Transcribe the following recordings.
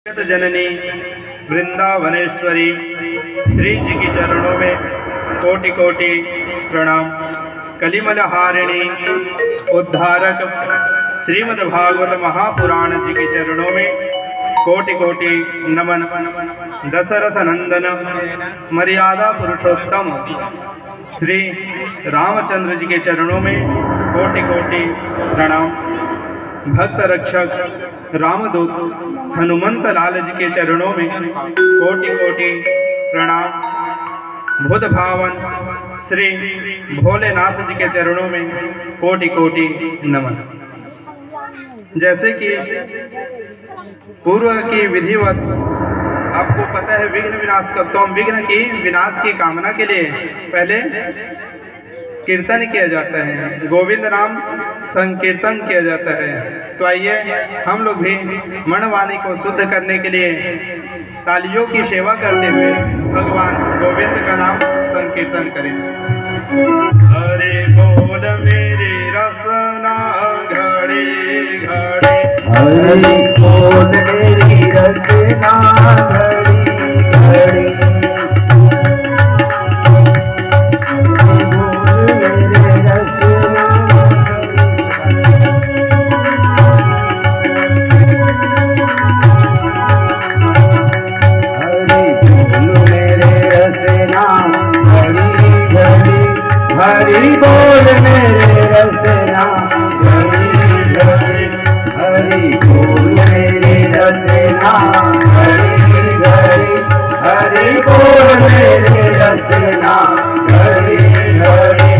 जननी वृंदावनेश्वरी श्री जी की चरणों में कोटि कोटि प्रणाम। कलिमल हारिणी उद्धारक श्रीमद् भागवत महापुराण जी के चरणों में कोटि कोटि नमन। दशरथ नंदन मर्यादा पुरुषोत्तम श्री रामचंद्र जी के चरणों में कोटि कोटि प्रणाम। भक्त रक्षक रामदूत हनुमंत लाल जी के चरणों में कोटि कोटि प्रणाम। बुध भावन श्री भोलेनाथ जी के चरणों में कोटि कोटि नमन। जैसे कि पूर्व की विधिवत आपको पता है, विघ्न विनाश करता, विघ्न की विनाश की कामना के लिए पहले कीर्तन किया जाता है, गोविंद नाम संकीर्तन किया जाता है। तो आइए हम लोग भी मनवाणी को शुद्ध करने के लिए तालियों की सेवा करते हुए भगवान गोविंद का नाम संकीर्तन करें। हरे बोल मेरे रसना घड़ी घड़ी, हरे बोल मेरी रसना घड़ी घड़ी, हरि बोल मेरे रसना घड़ी घड़ी, हरि बोल मेरे रसना घड़ी घड़ी, हरि बोल मेरे रसना घड़ी घड़ी,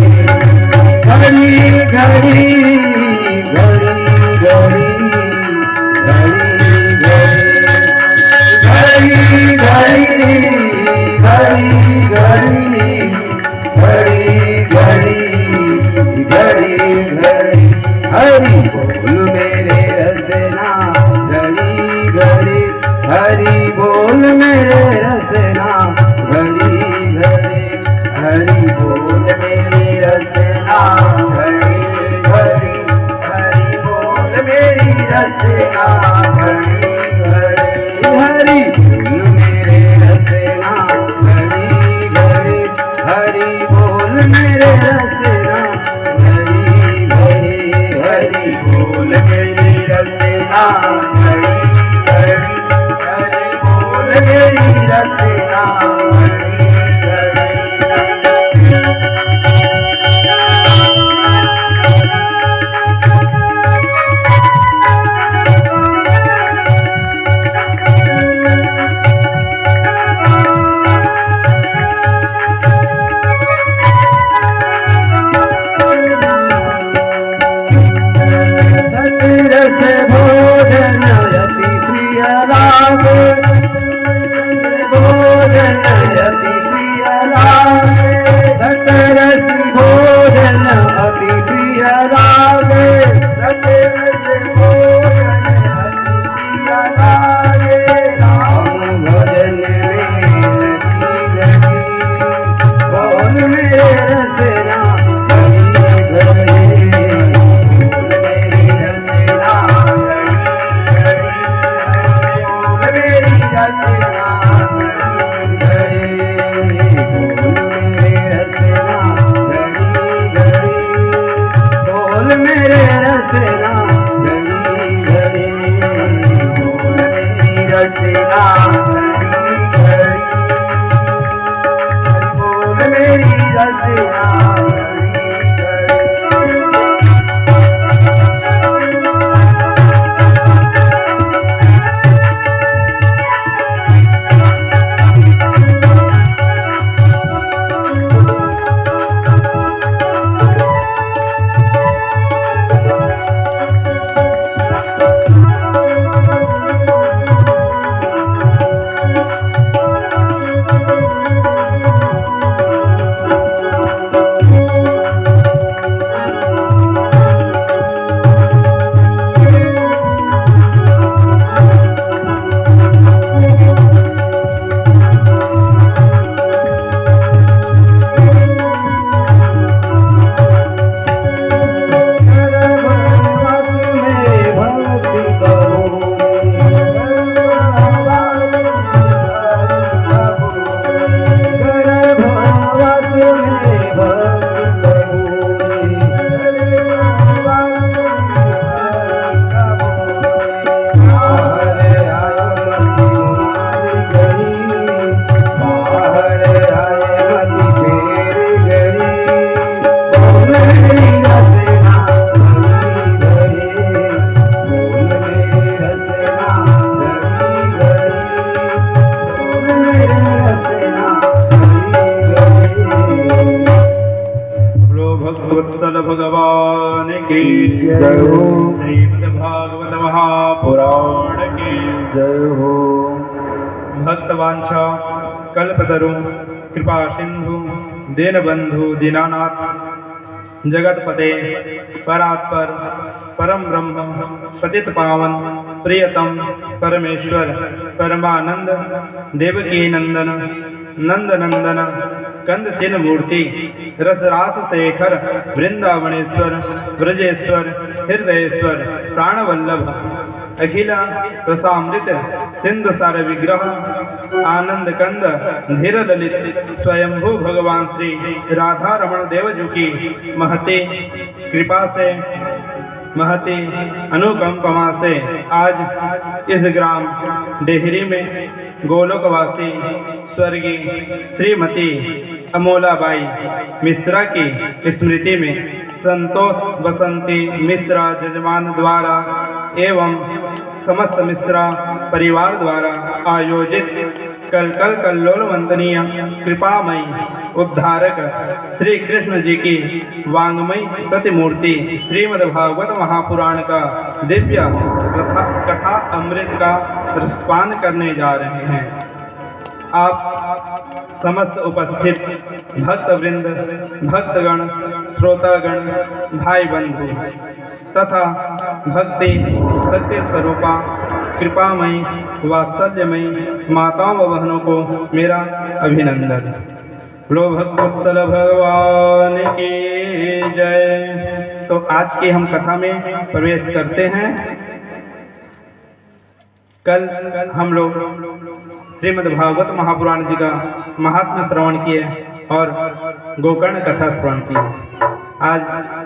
घड़ी घड़ी घड़ी घड़ी, घड़ी घड़ी घड़ी घड़ी, घड़ी घड़ी हरि बोल मेरे रसना घड़ी घड़ी, हरि बोल मेरे रसना घड़ी घड़ी, हरि बोल मेरी रसना घड़ी घड़ी, हरि बोल मेरी रसना घड़ी घड़ी, हरि बोल मेरे रसना घड़ी घड़ी, हरि बोल मेरे रसना घड़ी घड़ी, हरि बोल मेरी रसना घड़ी घड़ी, हरि बोल मेरी रसना घड़ी घड़ी। जय हो। श्रीमद्भागवत महापुराण की जय हो। भक्तवांछा कल्पतरु कृपा सिंधु दीनबंधु दीनानाथ जगतपते परात्पर परम ब्रह्म पतित पावन प्रियतम परमेश्वर परमानंद देवकी नंदन नंदनंदन कंद चिन्ह मूर्ति रसरास शेखर वृंदावनेश्वर ब्रजेश्वर हृदयेश्वर प्राणवल्लभ अखिल रसामृत सिंधु सार विग्रह आनंद कंद धीर ललित स्वयंभू भगवान श्री राधा रमण देव जी की महती कृपा से महती अनुकंपा से आज इस ग्राम डेहरी में गोलोकवासी स्वर्गीय श्रीमती अमोलाबाई मिश्रा की स्मृति में संतोष बसंती मिश्रा जजमान द्वारा एवं समस्त मिश्रा परिवार द्वारा आयोजित कल कल्लोल वंदनीय कृपामयी उद्धारक श्री कृष्ण जी की वांग्मयी प्रतिमूर्ति श्रीमद्भागवत महापुराण का दिव्य कथा अमृत का रसपान करने जा रहे हैं। आप समस्त उपस्थित भक्तवृंद भक्तगण श्रोतागण भाई बंधु तथा भक्ति सत्य स्वरूपा कृपामयी वात्सल्यमयी माताओं व बहनों को मेरा अभिनंदन। लो भक्तवत्सल भगवान की जय। तो आज की हम कथा में प्रवेश करते हैं। कल हम लोग श्रीमद्भागवत महापुराण जी का महात्म्य श्रवण किए और गोकर्ण कथा श्रवण किए। आज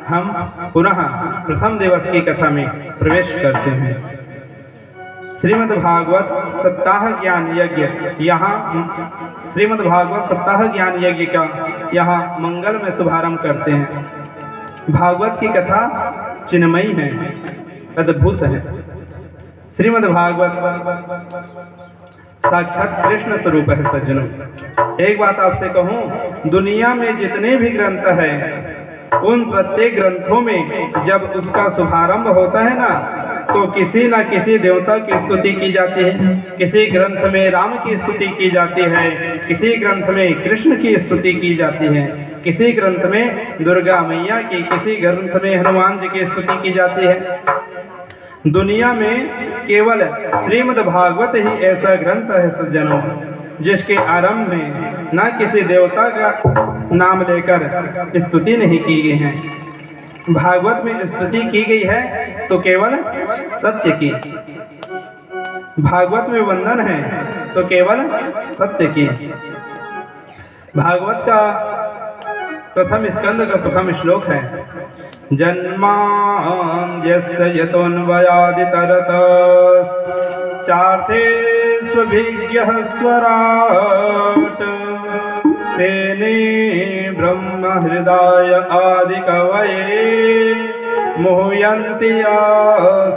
हम पुनः प्रथम दिवस की कथा में प्रवेश करते हैं। श्रीमद्भागवत सप्ताह ज्ञान यज्ञ यहाँ श्रीमद्भागवत सप्ताह ज्ञान यज्ञ का यहाँ मंगल में शुभारंभ करते हैं। भागवत की कथा चिन्मयी है, अद्भुत है। श्रीमद्भागवत साक्षात कृष्ण स्वरूप है। सज्जनों, एक बात आपसे कहूँ, दुनिया में जितने भी ग्रंथ हैं उन प्रत्येक ग्रंथों में जब उसका शुभारंभ होता है ना, तो किसी न किसी देवता की स्तुति की जाती है। किसी ग्रंथ में राम की स्तुति की जाती है, किसी ग्रंथ में कृष्ण की स्तुति की जाती है, किसी ग्रंथ में दुर्गा मैया की, किसी ग्रंथ में हनुमान जी की स्तुति की जाती है। दुनिया में केवल श्रीमद्भागवत ही ऐसा ग्रंथ है सज्जनों, जिसके आरंभ में न किसी देवता का नाम लेकर स्तुति नहीं की गई है। भागवत में स्तुति की गई है तो केवल सत्य की। भागवत में वंदन है तो केवल सत्य की। भागवत का प्रथम स्कंद का प्रथम श्लोक है, जन्माद्यस्य यतोऽन्वयादितरतश्चार्थे स्वभिज्ञः स्वराट् तेने ब्रह्म हृदय आदि कवये मुह्यन्ति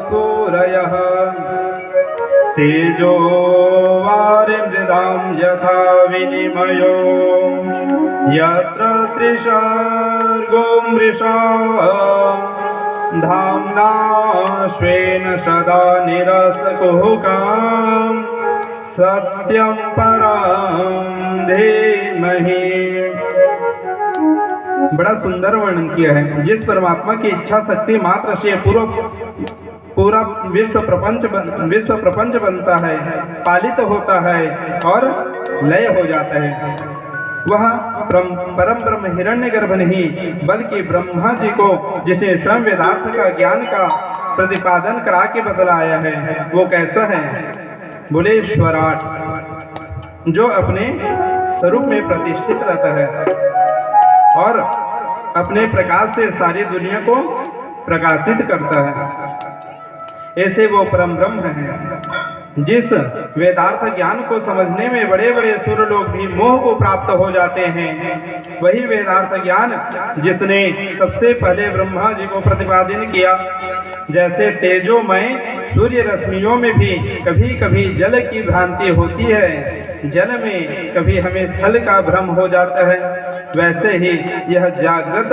सूरयः तेजो वारिमृदां यथा विनिमयो यत्र त्रिसर्गो मृषा धाम्ना स्वेन सदा निरस्तकुहकं सत्यं परं धीमहि। बड़ा सुंदर वर्णन किया है। जिस परमात्मा की इच्छा शक्ति मात्र से पूरा विश्व प्रपंच बनता है, पालित होता है और लय हो जाता है, वह परम ब्रह्म हिरण्यगर्भ नहीं बल्कि ब्रह्मा जी को, जिसे स्वयं वेदार्थ का ज्ञान का प्रतिपादन करा के बतलाया है, वो कैसा है? बोले स्वराट, जो अपने स्वरूप में प्रतिष्ठित रहता है और अपने प्रकाश से सारी दुनिया को प्रकाशित करता है। ऐसे वो परम ब्रह्म है। जिस वेदार्थ ज्ञान को समझने में बड़े बड़े सूर्य लोग भी मोह को प्राप्त हो जाते हैं, वही वेदार्थ ज्ञान जिसने सबसे पहले ब्रह्मा जी को प्रतिपादन किया। जैसे तेजोमय सूर्य रश्मियों में भी कभी कभी जल की भ्रांति होती है, जल में कभी हमें स्थल का भ्रम हो जाता है, वैसे ही यह जागृत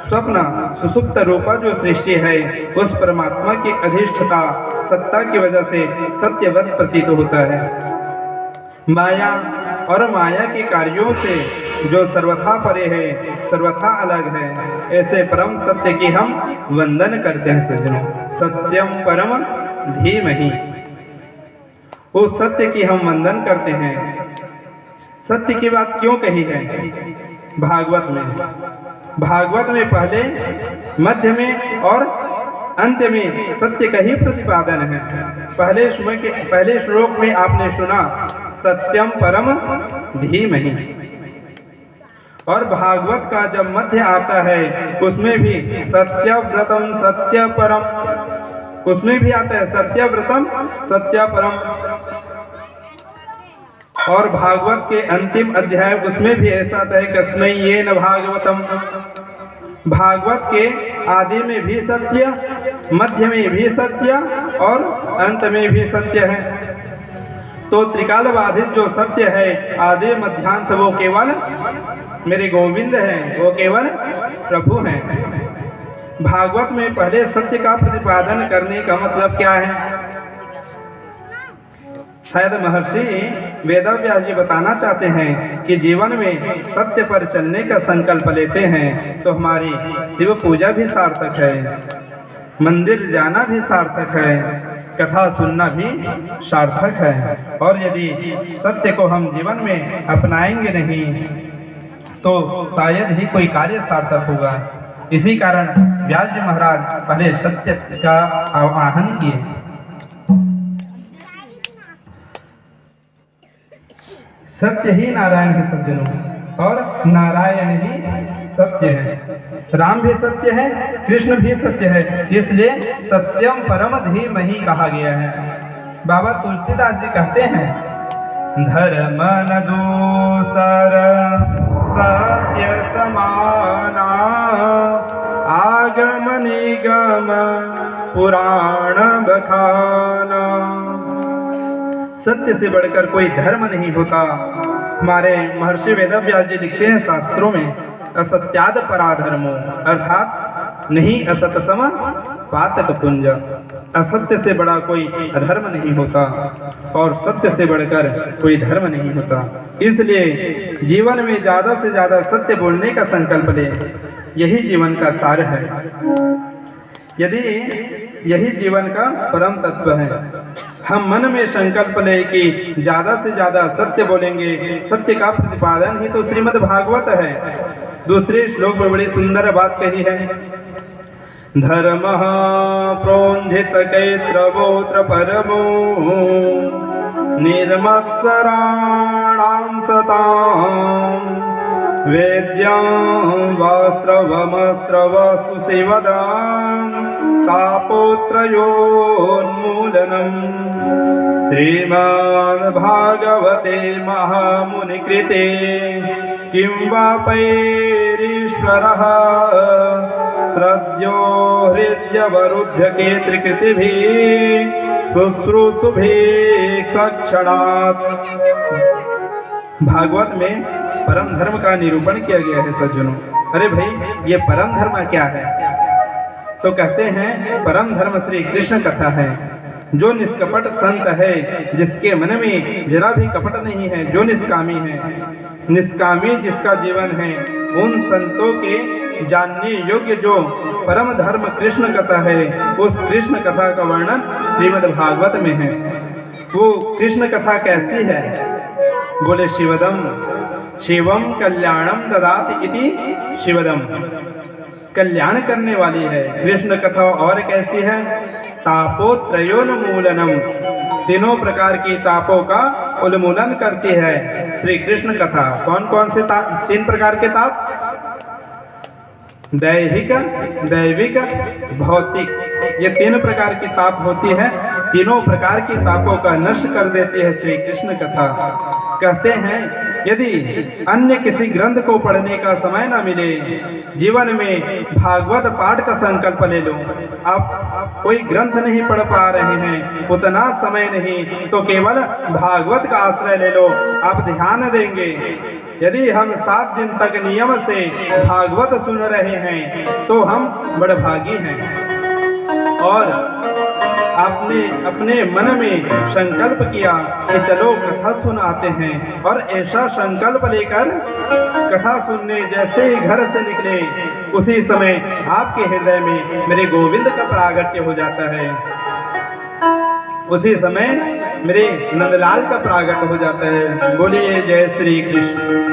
स्वप्न सुसुप्त रूपा जो सृष्टि है उस परमात्मा की अधिष्ठता सत्ता की वजह से सत्यवत प्रतीत होता है। माया और माया के कार्यों से जो सर्वथा परे है, सर्वथा अलग है, ऐसे परम सत्य की हम वंदन करते हैं सज्जनों। सत्यम परम धीमहि, उस सत्य की हम वंदन करते हैं। सत्य की बात क्यों कही है भागवत में? भागवत में पहले, मध्य में और अंत में सत्य का ही प्रतिपादन है। पहले श्लोक में आपने सुना सत्यम परम धीमहि, और भागवत का जब मध्य आता है उसमें भी सत्यव्रतम सत्य परम, उसमें भी आता है सत्यव्रतम सत्य परम। और भागवत के अंतिम अध्याय उसमें भी ऐसा आता है कस्मै येन भागवतम। भागवत के आदि में भी सत्य, मध्य में भी सत्य और अंत में भी सत्य है। तो त्रिकाल बाधित जो सत्य है आदि मध्यांत वो केवल मेरे गोविंद हैं, वो केवल प्रभु हैं। भागवत में पहले सत्य का प्रतिपादन करने का मतलब क्या है? शायद महर्षि वेदव्यास जी बताना चाहते हैं कि जीवन में सत्य पर चलने का संकल्प लेते हैं तो हमारी शिव पूजा भी सार्थक है, मंदिर जाना भी सार्थक है, कथा सुनना भी सार्थक है। और यदि सत्य को हम जीवन में अपनाएंगे नहीं तो शायद ही कोई कार्य सार्थक होगा। इसी कारण व्यास जी महाराज पहले सत्य का आह्वान किए। सत्य ही नारायण है सज्जनों, और नारायण ही सत्य है। राम भी सत्य है, कृष्ण भी सत्य है, इसलिए सत्यम परम धीमहि कहा गया है। बाबा तुलसीदास जी कहते हैं धर्म न दूसर सत्य समाना, आगम निगम पुराण बखाना। सत्य से बढ़कर कोई धर्म नहीं होता। हमारे महर्षि वेदव्यास जी लिखते हैं शास्त्रों में असत्याद पराधर्मो, अर्थात नहीं असत सम पातक पुंज। असत्य से बड़ा कोई अधर्म नहीं होता और सत्य से बढ़कर कोई धर्म नहीं होता। इसलिए जीवन में ज़्यादा से ज़्यादा सत्य बोलने का संकल्प ले, यही जीवन का सार है। यदि यही जीवन का परम तत्व है, हम मन में संकल्प ले कि ज़्यादा से ज़्यादा सत्य बोलेंगे, सत्य का प्रतिपादन ही तो श्रीमद् भागवत है। दूसरे श्लोक में बड़ी सुंदर बात कही है धर्म प्रोंझित कैत्रवोत्र परमो निर्मत्सराणां सतां वेद्यां वस्त्रवमस्त्रवस्तु सेवदां तापोत्रयोन्मूलनम्। श्रीमद्भागवते महामुनिकृते किं वा पैरीश्वरः श्रद्धयो हृद्यवरुध्यके त्रिकृतिभिः शुश्रूषुभिः सक्षणात्। भागवत में परम धर्म का निरूपण किया गया है सज्जनों। अरे भाई, ये परम धर्म क्या है? तो कहते हैं परम धर्म श्री कृष्ण कथा है। जो निष्कपट संत है, जिसके मन में जरा भी कपट नहीं है, जो निष्कामी है, निष्कामी जिसका जीवन है, उन संतों के जानने योग्य जो परम धर्म कृष्ण कथा है, उस कृष्ण कथा का वर्णन श्रीमद् भागवत में है। वो कृष्ण कथा कैसी है? बोले शिवदम शिवम कल्याणम ददाति इति शिवदम, कल्याण करने वाली है कृष्ण कथा। और कैसी है? तापोत्रयोन्मूलनम, तीनों प्रकार की तापों का उन्मूलन करती है श्री कृष्ण कथा। कौन कौन से तीन प्रकार के ताप? दैहिक, दैविक, भौतिक, ये तीन प्रकार की ताप होती है। तीनों प्रकार की तापों का नष्ट कर देती है श्री कृष्ण कथा। कहते हैं यदि अन्य किसी ग्रंथ को पढ़ने का समय न मिले, जीवन में भागवत पाठ का संकल्प ले लो। आप कोई ग्रंथ नहीं पढ़ पा रहे हैं, उतना समय नहीं, तो केवल भागवत का आश्रय ले लो, आप ध्यान देंगे। यदि हम 7 दिन तक नियम से भागवत सुन रहे हैं तो हम बड़भागी हैं। और आपने अपने मन में संकल्प किया कि चलो कथा सुन आते हैं, और ऐसा संकल्प लेकर कथा सुनने जैसे ही घर से निकले, उसी समय आपके हृदय में मेरे गोविंद का प्रागट्य हो जाता है। उसी समय मेरे नंदलाल का प्रागट्य हो जाता है। बोलिए जय श्री कृष्ण।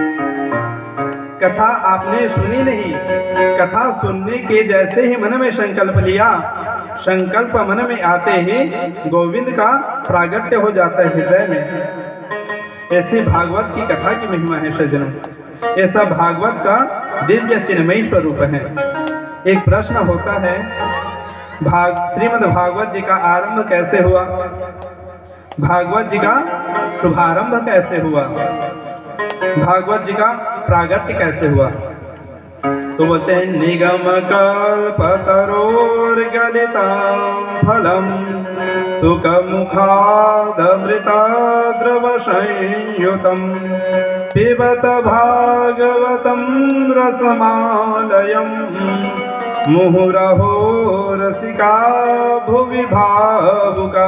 कथा आपने सुनी नहीं, कथा सुनने के जैसे ही मन में संकल्प लिया, संकल्प मन में आते ही गोविंद का प्रागट्य हो जाता है हृदय में। ऐसी भागवत की कथा की महिमा है सज्जनों, ऐसा भागवत का दिव्य चिन्मयी स्वरूप है। एक प्रश्न होता है, श्रीमद् भागवत जी का आरंभ कैसे हुआ, भागवत जी का शुभारंभ कैसे हुआ, भागवत जी का प्रागट्य कैसे हुआ। तो बोलते हैं निगम कल्पतरोर्गलितं फलम सुखमुखादमृताद्रवसंयुतं पिबत भागवतं रसमालयं मुहुरहो रसिका भुवि भावुका।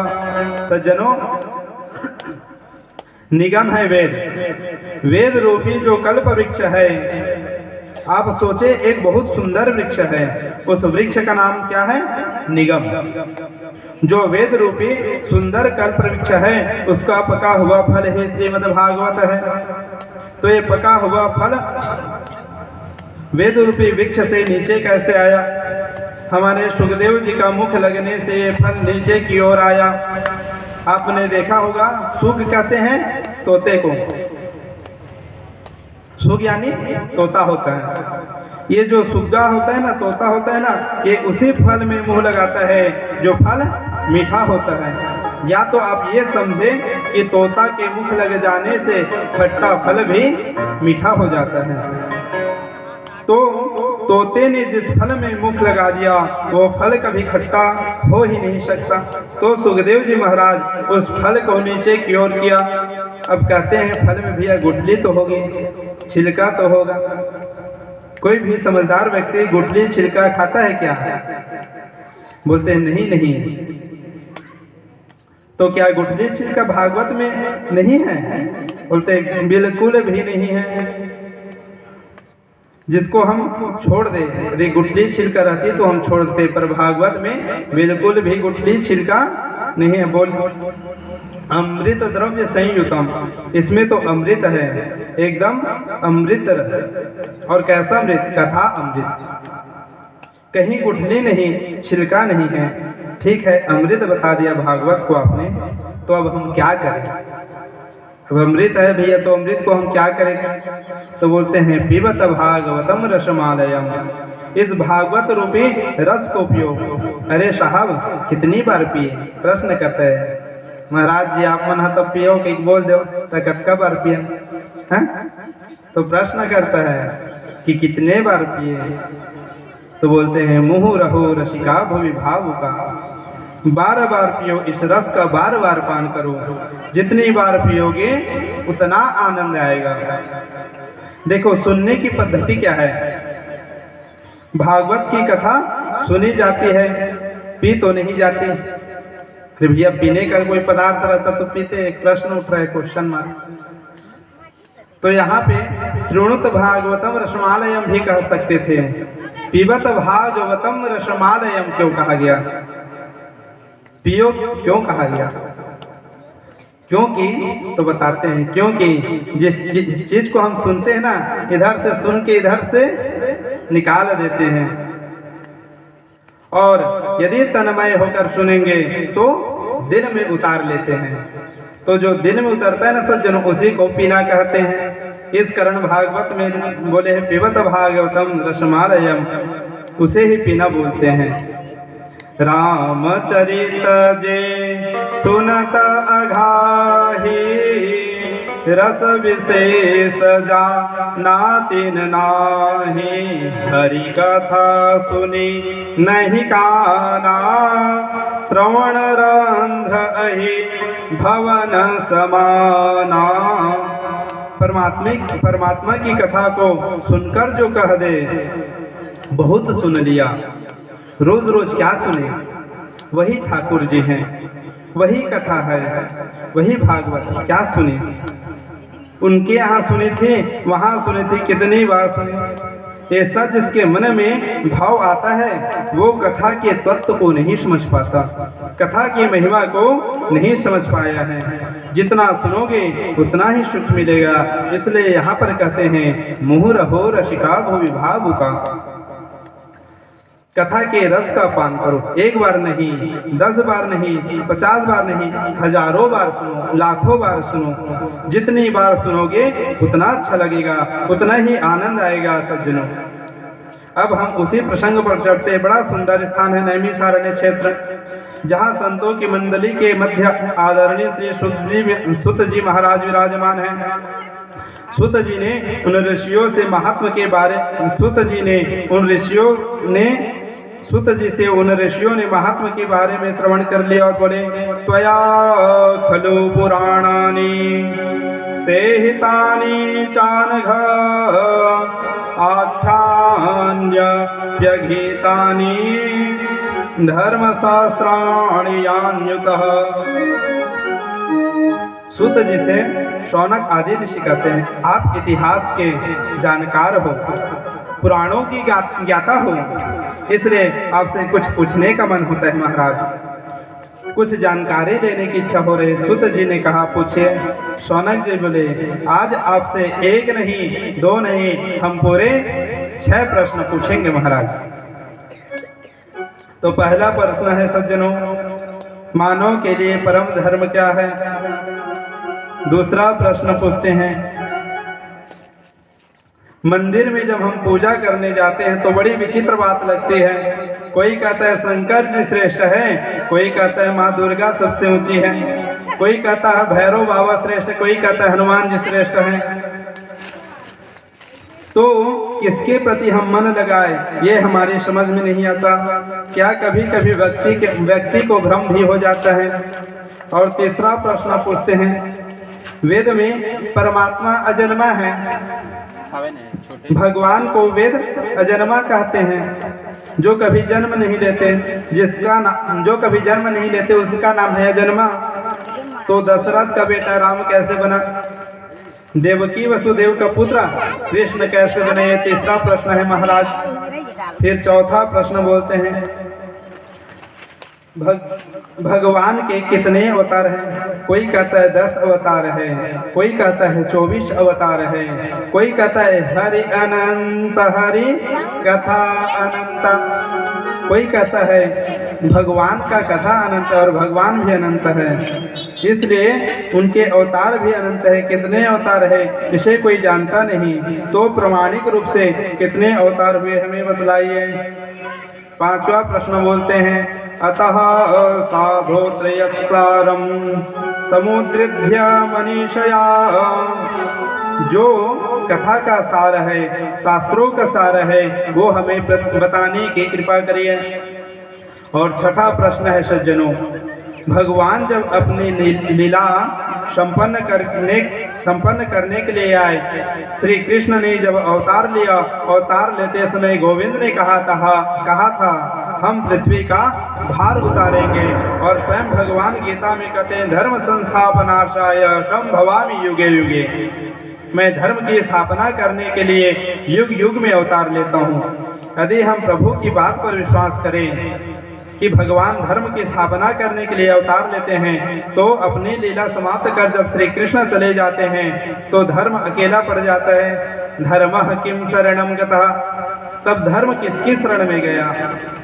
सज्जनों, निगम है वेद, वेद रूपी जो कल्प वृक्ष है, आप सोचे एक बहुत सुंदर वृक्ष है, उस वृक्ष का नाम क्या है, निगम। जो वेद रूपी सुंदर कल्प वृक्ष है, उसका पका हुआ फल ही श्रीमद् भागवत है। तो ये पका हुआ फल वेद रूपी वृक्ष से नीचे कैसे आया? हमारे सुखदेव जी का मुख लगने से ये फल नीचे की ओर आया। आपने देखा होगा, सुख कहते हैं तोते को, सुख यानी तोता होता है। ये जो सुग्गा होता है ना, तोता होता है ना, ये उसी फल में मुंह लगाता है जो फल मीठा होता है। या तो आप ये समझे कि तोता के मुख लग जाने से खट्टा फल भी मीठा हो जाता है। तो तोते ने जिस फल में मुख लगा दिया, वो फल कभी खट्टा हो ही नहीं सकता। तो सुखदेव जी महाराज उस फल को नीचे की ओर किया। अब कहते हैं फल में भैया गुठली तो होगी, छिलका तो होगा। कोई भी समझदार व्यक्ति गुठली छिलका खाता है क्या? बोलते हैं नहीं नहीं। तो क्या गुठली छिलका भागवत में नहीं है? बोलते हैं बिल्कुल भी नहीं है। जिसको हम छोड़ दे, यदि गुठली छिलका रहती तो हम छोड़ देते, पर भागवत में बिल्कुल भी गुठली छिलका नहीं है। बोल अमृत द्रव्य संयुतम, इसमें तो अमृत है, एकदम अमृत। और कैसा अमृत? कथा अमृत, कहीं गुठली नहीं, छिलका नहीं है। ठीक है, अमृत बता दिया भागवत को आपने, तो अब हम क्या करें? अब अमृत है भैया, तो अमृत को हम क्या करेंगे? तो बोलते हैं पिबत भागवतम रसमालयम, इस भागवत रूपी रस को पियो। अरे साहब कितनी बार पिए? प्रश्न करते हैं महाराज जी, आप मन तो पियो कि बोल दो तो कतका बार पिए हैं? तो प्रश्न करता है कि कितने बार पिए? तो बोलते हैं मुहु रहो रसिका भुवि भावुका, बार बार पियो, इस रस का बार बार पान करो। जितनी बार पियोगे उतना आनंद आएगा। देखो सुनने की पद्धति क्या है। भागवत की कथा सुनी जाती है, पी तो नहीं जाती। अरे भैया पीने का कोई पदार्थ रहता तो पीते। एक प्रश्न उठ रहा है, क्वेश्चन मार्क। तो यहाँ पे श्रृणुत भागवतम रसमालयम भी कह सकते थे। पिबत भागवतम रसमालयम क्यों कहा गया? पियो क्यों कहा गया? क्योंकि तो बताते हैं, क्योंकि जिस चीज को हम सुनते हैं ना, इधर से सुन के इधर से निकाल देते हैं, और यदि तन्मय होकर सुनेंगे तो दिल में उतार लेते हैं। तो जो दिल में उतरता है ना सज्जनों, उसी को पीना कहते हैं। इस कारण भागवत में बोले हैं पिबत भागवतम रसमालयम, उसे ही पीना बोलते हैं। रामचरित जे सुनत अघाही, रस विशेष जाना तिन नाही, हरि कथा सुनी नहीं काना, श्रवण रंध्र अहि भवन समाना। परमात्मा की कथा को सुनकर जो कह दे बहुत सुन लिया, रोज रोज क्या सुने, वही ठाकुर जी हैं, वही कथा है, वही भागवत, क्या सुने। उनके यहाँ सुनी थी, वहाँ सुनी थी, कितनी बार सुनी। ऐसा जिसके मन में भाव आता है वो कथा के तत्व को नहीं समझ पाता, कथा की महिमा को नहीं समझ पाया है। जितना सुनोगे उतना ही सुख मिलेगा। इसलिए यहाँ पर कहते हैं मुहुर हो रसिका भुवि भावुका, कथा के रस का पान करो। एक बार नहीं, 10 बार नहीं, 50 बार नहीं, हजारों बार सुनो, लाखों बार सुनो। जितनी बार सुनोगे उतना अच्छा लगेगा, उतना ही आनंद आएगा सज्जनों। अब हम उसी प्रसंग पर चढ़ते। बड़ा सुंदर स्थान है नैमिषारण्य क्षेत्र, जहाँ संतों की मंडली के मध्य आदरणीय श्री सुत जी महाराज विराजमान हैं। सुत जी ने उन ऋषियों से महात्मा के बारे सुत जी से उन ऋषियों ने महात्मा के बारे में श्रवण कर लिया और बोले त्वया खलु पुराणानि सेहितानि चानघ आख्यान्य व्यघितानि धर्मशास्त्राणि यान्युतः। सुत जी से शौनक आदि ऋषि कहते हैं आप इतिहास के जानकार हो, पुराणों की ज्ञाता हो, इसलिए आपसे कुछ पूछने का मन होता है महाराज, कुछ जानकारी लेने की इच्छा हो रही। सुत जी ने कहा पूछिए। शौनक जी बोले आज आपसे 1 नहीं 2 नहीं, हम पूरे 6 प्रश्न पूछेंगे महाराज। तो पहला प्रश्न है सज्जनों, मानव के लिए परम धर्म क्या है। दूसरा प्रश्न पूछते हैं, मंदिर में जब हम पूजा करने जाते हैं तो बड़ी विचित्र बात लगती है। कोई कहता है शंकर जी श्रेष्ठ है, कोई कहता है माँ दुर्गा सबसे ऊंची है, कोई कहता है भैरव बाबा श्रेष्ठ, कोई कहता है हनुमान जी श्रेष्ठ हैं। तो किसके प्रति हम मन लगाए ये हमारी समझ में नहीं आता। क्या कभी कभी व्यक्ति को भ्रम भी हो जाता है। और तीसरा प्रश्न पूछते हैं, वेद में परमात्मा अजन्मा है, भगवान को वेद अजन्मा कहते हैं, जो कभी जन्म नहीं लेते, जो कभी जन्म नहीं लेते उसका नाम है अजन्मा। तो दशरथ का बेटा राम कैसे बना, देवकी वसुदेव का पुत्र कृष्ण कैसे बने, ये तीसरा प्रश्न है महाराज। फिर चौथा प्रश्न बोलते हैं, भगवान के कितने अवतार हैं। कोई कहता है 10 अवतार है, कोई कहता है 24 अवतार है, कोई कहता है हरि अनंत हरि कथा अनंत, कोई कहता है भगवान का कथा अनंत और भगवान भी अनंत है, इसलिए उनके अवतार भी अनंत है। कितने अवतार है इसे कोई जानता नहीं, तो प्रमाणिक रूप से कितने अवतार हुए हमें बतलाइए। पांचवा प्रश्न बोलते हैं, अतः साधोत्रयत्सारं समुद्रिध्य मनीषया, जो कथा का सार है, शास्त्रों का सार है, वो हमें बताने की कृपा करिए। और छठा प्रश्न है सज्जनों, भगवान जब अपनी लीला संपन्न करने के लिए आए, श्री कृष्ण ने जब अवतार लिया, अवतार लेते समय गोविंद ने कहा था हम पृथ्वी का भार उतारेंगे। और स्वयं भगवान गीता में कहते हैं धर्म संस्थापनार्थाय संभवामि युगे युगे, मैं धर्म की स्थापना करने के लिए युग युग में अवतार लेता हूँ। यदि हम प्रभु की बात पर विश्वास करें कि भगवान धर्म की स्थापना करने के लिए अवतार लेते हैं, तो अपनी लीला समाप्त कर जब श्री कृष्ण चले जाते हैं तो धर्म अकेला पड़ जाता है। धर्मः किम शरणं गतः, तब धर्म किसकी शरण में गया।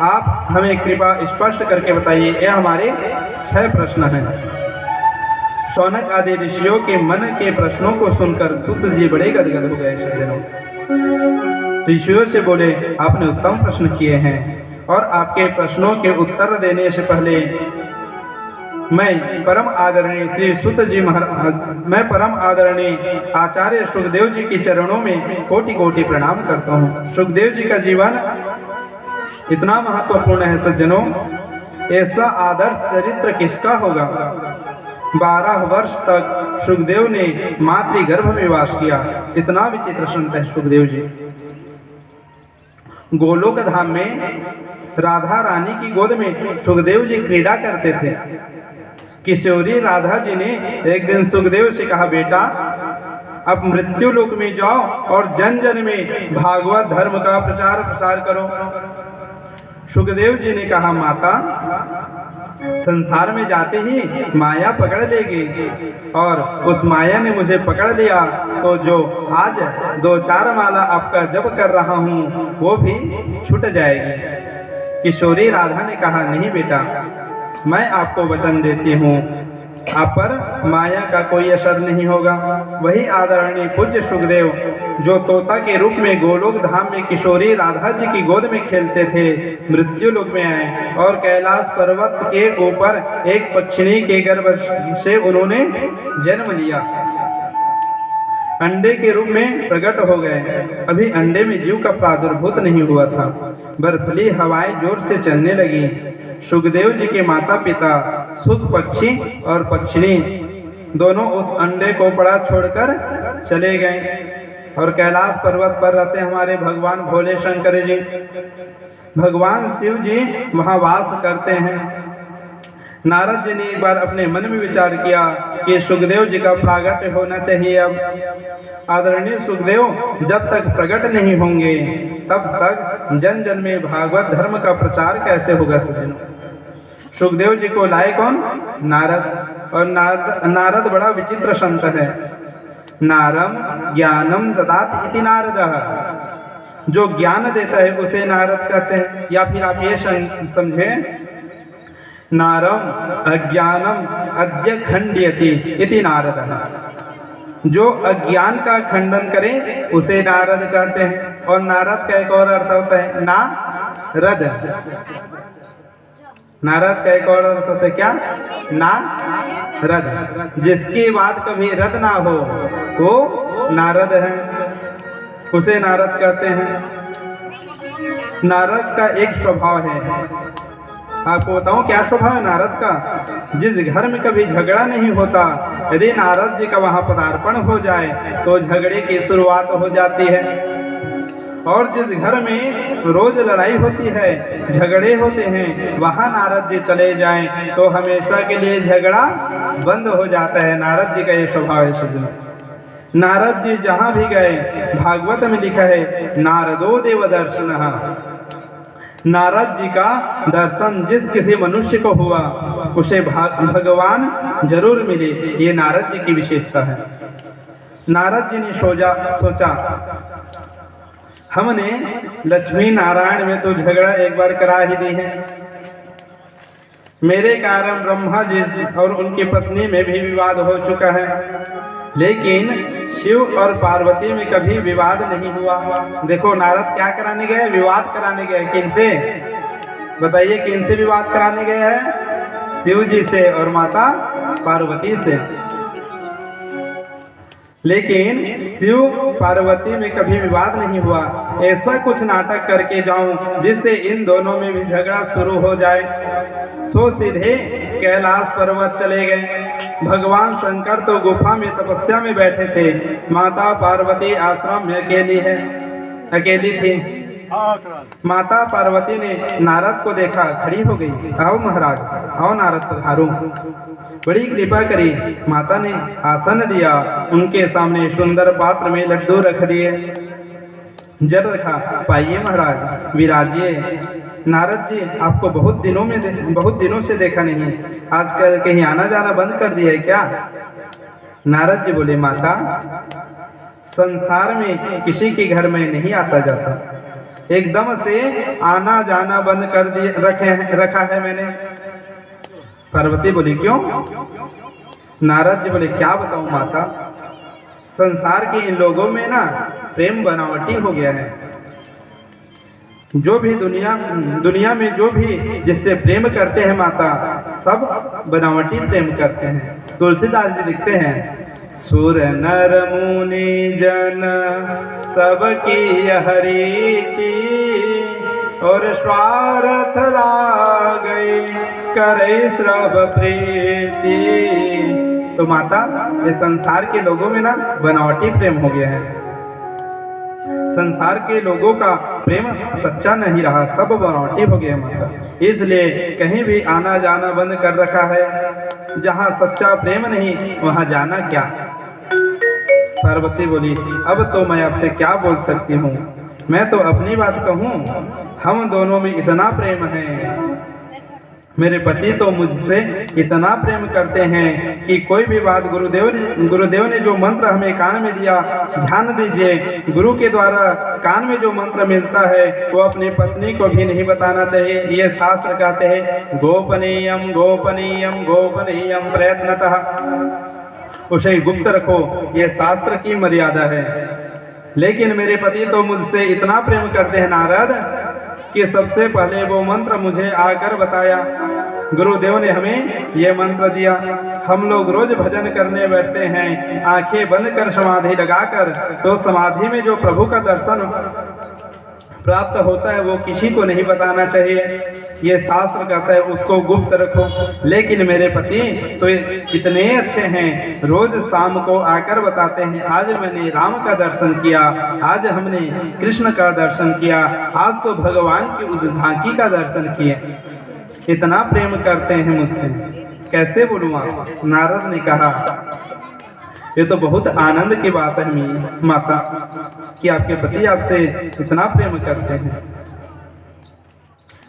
आप हमें कृपा स्पष्ट करके बताइए। यह हमारे 6 प्रश्न हैं। शौनक आदि ऋषियों के मन के प्रश्नों को सुनकर सुत जी बड़े गदगद हो गए। सज्जनों, ऋषियों से बोले आपने उत्तम प्रश्न किए हैं और आपके प्रश्नों के उत्तर देने से पहले मैं परम आदरणीय श्री सुत जी महाराज, मैं परम आदरणीय आचार्य सुखदेव जी के चरणों में कोटि कोटि प्रणाम करता हूँ। सुखदेव जी का जीवन इतना महत्वपूर्ण है सज्जनों, ऐसा आदर्श चरित्र किसका होगा। 12 वर्ष तक सुखदेव ने मातृगर्भ में वास किया। इतना विचित्र संत है सुखदेव जी। गोलोक धाम में राधा रानी की गोद में सुखदेव जी क्रीड़ा करते थे। किशोरी राधा जी ने एक दिन सुखदेव से कहा, बेटा अब मृत्यु लोक में जाओ और जन जन में भागवत धर्म का प्रचार प्रसार करो। सुखदेव जी ने कहा, माता संसार में जाते ही माया पकड़ लेगी और उस माया ने मुझे पकड़ लिया तो जो आज 2-4 माला आपका जप कर रहा हूँ वो भी छूट जाएगी। किशोरी राधा ने कहा, नहीं बेटा, मैं आपको वचन देती हूँ आप पर माया का कोई असर नहीं होगा। वही आदरणीय पूज्य सुखदेव जो तोता के रूप में गोलोक धाम में किशोरी राधा जी की गोद में खेलते थे, मृत्यु लोक में आए और कैलाश पर्वत के ऊपर एक पक्षिणी के गर्भ से उन्होंने जन्म लिया। अंडे के रूप में प्रकट हो गए। अभी अंडे में जीव का प्रादुर्भूत नहीं हुआ था। बर्फीली हवाएं जोर से चलने लगी। सुखदेव जी के माता पिता सुख पक्षी और पक्षिणी दोनों उस अंडे को पड़ा छोड़कर चले गए और कैलाश पर्वत पर रहते हमारे भगवान भोले शंकर जी, भगवान शिव जी वहाँ वास करते हैं। नारद जी ने एक बार अपने मन में विचार किया कि सुखदेव जी का प्रागट्य होना चाहिए। अब आदरणीय सुखदेव जब तक प्रकट नहीं होंगे तब तक जन जन में भागवत धर्म का प्रचार कैसे होगा। सुखदेव जी को लाए कौन? नारद। और नारद बड़ा विचित्र संत है। नारम ज्ञानम ददात इति नारद, जो ज्ञान देता है उसे नारद कहते हैं। या फिर आप ये समझे, नारम अज्ञानम अद्य खंडयति इति नारद, जो अज्ञान का खंडन करे उसे नारद कहते हैं। और नारद का एक और अर्थ होता है नारद। नारद का एक और अर्थ होता है क्या? नारद। जिसकी बात कभी रद ना हो वो नारद है, उसे नारद कहते हैं। नारद का एक स्वभाव है, आपको बताऊं क्या स्वभाव है नारद का। जिस घर में कभी झगड़ा नहीं होता, यदि नारद जी का वहां पदार्पण हो जाए तो झगड़े की शुरुआत हो जाती है। और जिस घर में रोज लड़ाई होती है, झगड़े होते हैं, वहां नारद जी चले जाएं तो हमेशा के लिए झगड़ा बंद हो जाता है। नारद जी का ये स्वभाव है सज्जनों। नारद जी जहां भी गए, भागवत में लिखा है नारदो देव दर्शन, नारद जी का दर्शन जिस किसी मनुष्य को हुआ उसे भगवान जरूर मिले। ये नारद जी की विशेषता है। नारद जी ने सोचा हमने लक्ष्मी नारायण में तो झगड़ा एक बार करा ही दी है, मेरे कारण ब्रह्मा जी और उनकी पत्नी में भी विवाद हो चुका है, लेकिन शिव और पार्वती में कभी विवाद नहीं हुआ। देखो नारद क्या कराने गए? विवाद कराने गए। किनसे? बताइए, किनसे विवाद कराने गए हैं? शिव जी से और माता पार्वती से। लेकिन शिव पार्वती में कभी विवाद नहीं हुआ। ऐसा कुछ नाटक करके जाऊं जिससे इन दोनों में भी झगड़ा शुरू हो जाए। सो सीधे कैलाश पर्वत चले गए। भगवान शंकर तो गुफा में तपस्या में बैठे थे, माता पार्वती आश्रम में अकेली थी। माता पार्वती ने नारद को देखा, खड़ी हो गई। आओ महाराज, आओ नारद पधारो। बड़ी कृपा करी। माता ने आसन दिया, उनके सामने सुंदर पात्र में लड्डू रख दिए, जल रखा। पाइए महाराज, विराजिए। नारद जी, आपको बहुत दिनों से देखा नहीं, आजकल कहीं आना जाना बंद कर दिया है क्या? नारद जी बोले, माता संसार में किसी के घर में नहीं आता जाता, एकदम से आना जाना बंद कर रखा है मैंने। पार्वती बोली, क्यों? नारद जी बोले, क्या बताऊं माता, संसार के इन लोगों में ना प्रेम बनावटी हो गया है। जो भी दुनिया में जो भी जिससे प्रेम करते हैं माता, सब बनावटी प्रेम करते हैं। तुलसीदास जी लिखते हैं, सुर नर मुनि जन सबकी यह रीति, और स्वार्थ लागई करे श्रव प्रीति। तो माता, ये संसार के लोगों में ना बनावटी प्रेम हो गया है। संसार के लोगों का प्रेम सच्चा नहीं रहा, सब बनावटी हो गया माता। इसलिए कहीं भी आना जाना बंद कर रखा है। जहाँ सच्चा प्रेम नहीं, वहाँ जाना क्या। पार्वती बोली, अब तो मैं आपसे क्या बोल सकती हूँ, मैं तो अपनी बात कहूँ। हम दोनों में इतना प्रेम है, मेरे पति तो मुझसे इतना प्रेम करते हैं कि कोई भी बात गुरुदेव ने जो मंत्र हमें कान में दिया, ध्यान दीजिए, गुरु के द्वारा कान में जो मंत्र मिलता है वो अपनी पत्नी को भी नहीं बताना चाहिए। ये शास्त्र कहते हैं, गोपनीयम गोपनीयम गोपनीयम प्रयत्नतः, उसे गुप्त रखो, ये शास्त्र की मर्यादा है। लेकिन मेरे पति तो मुझसे इतना प्रेम करते हैं नारद कि सबसे पहले वो मंत्र मुझे आकर बताया। गुरुदेव ने हमें ये मंत्र दिया। हम लोग रोज भजन करने बैठते हैं आंखें बंद कर समाधि लगाकर, तो समाधि में जो प्रभु का दर्शन प्राप्त होता है वो किसी को नहीं बताना चाहिए। ये शास्त्र कहता है उसको गुप्त रखो। लेकिन मेरे पति तो इतने अच्छे हैं, रोज शाम को आकर बताते हैं, आज मैंने राम का दर्शन किया, आज हमने कृष्ण का दर्शन किया, आज तो भगवान की उस झांकी का दर्शन किए। इतना प्रेम करते हैं मुझसे, कैसे बोलूँ आप। नारद ने कहा, ये तो बहुत आनंद की बात है माता कि आपके पति आपसे इतना प्रेम करते हैं।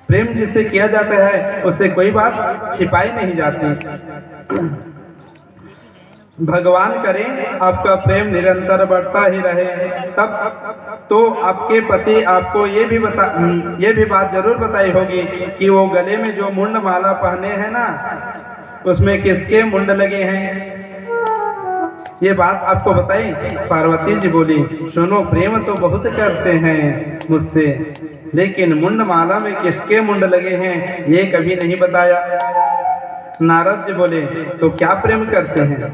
प्रेम जिससे किया जाता है उससे कोई बात छिपाई नहीं जाती। भगवान करें आपका प्रेम निरंतर बढ़ता ही रहे। तब तो आपके पति आपको ये भी बात जरूर बताई होगी कि वो गले में जो मुंड माला पहने हैं ना, उसमें किसके मुंड लगे हैं, ये बात आपको बताई। पार्वती जी बोली, सुनो, प्रेम तो बहुत करते हैं मुझसे, लेकिन मुंड माला में किसके मुंड लगे हैं ये कभी नहीं बताया। नारद जी बोले, तो क्या प्रेम करते हैं।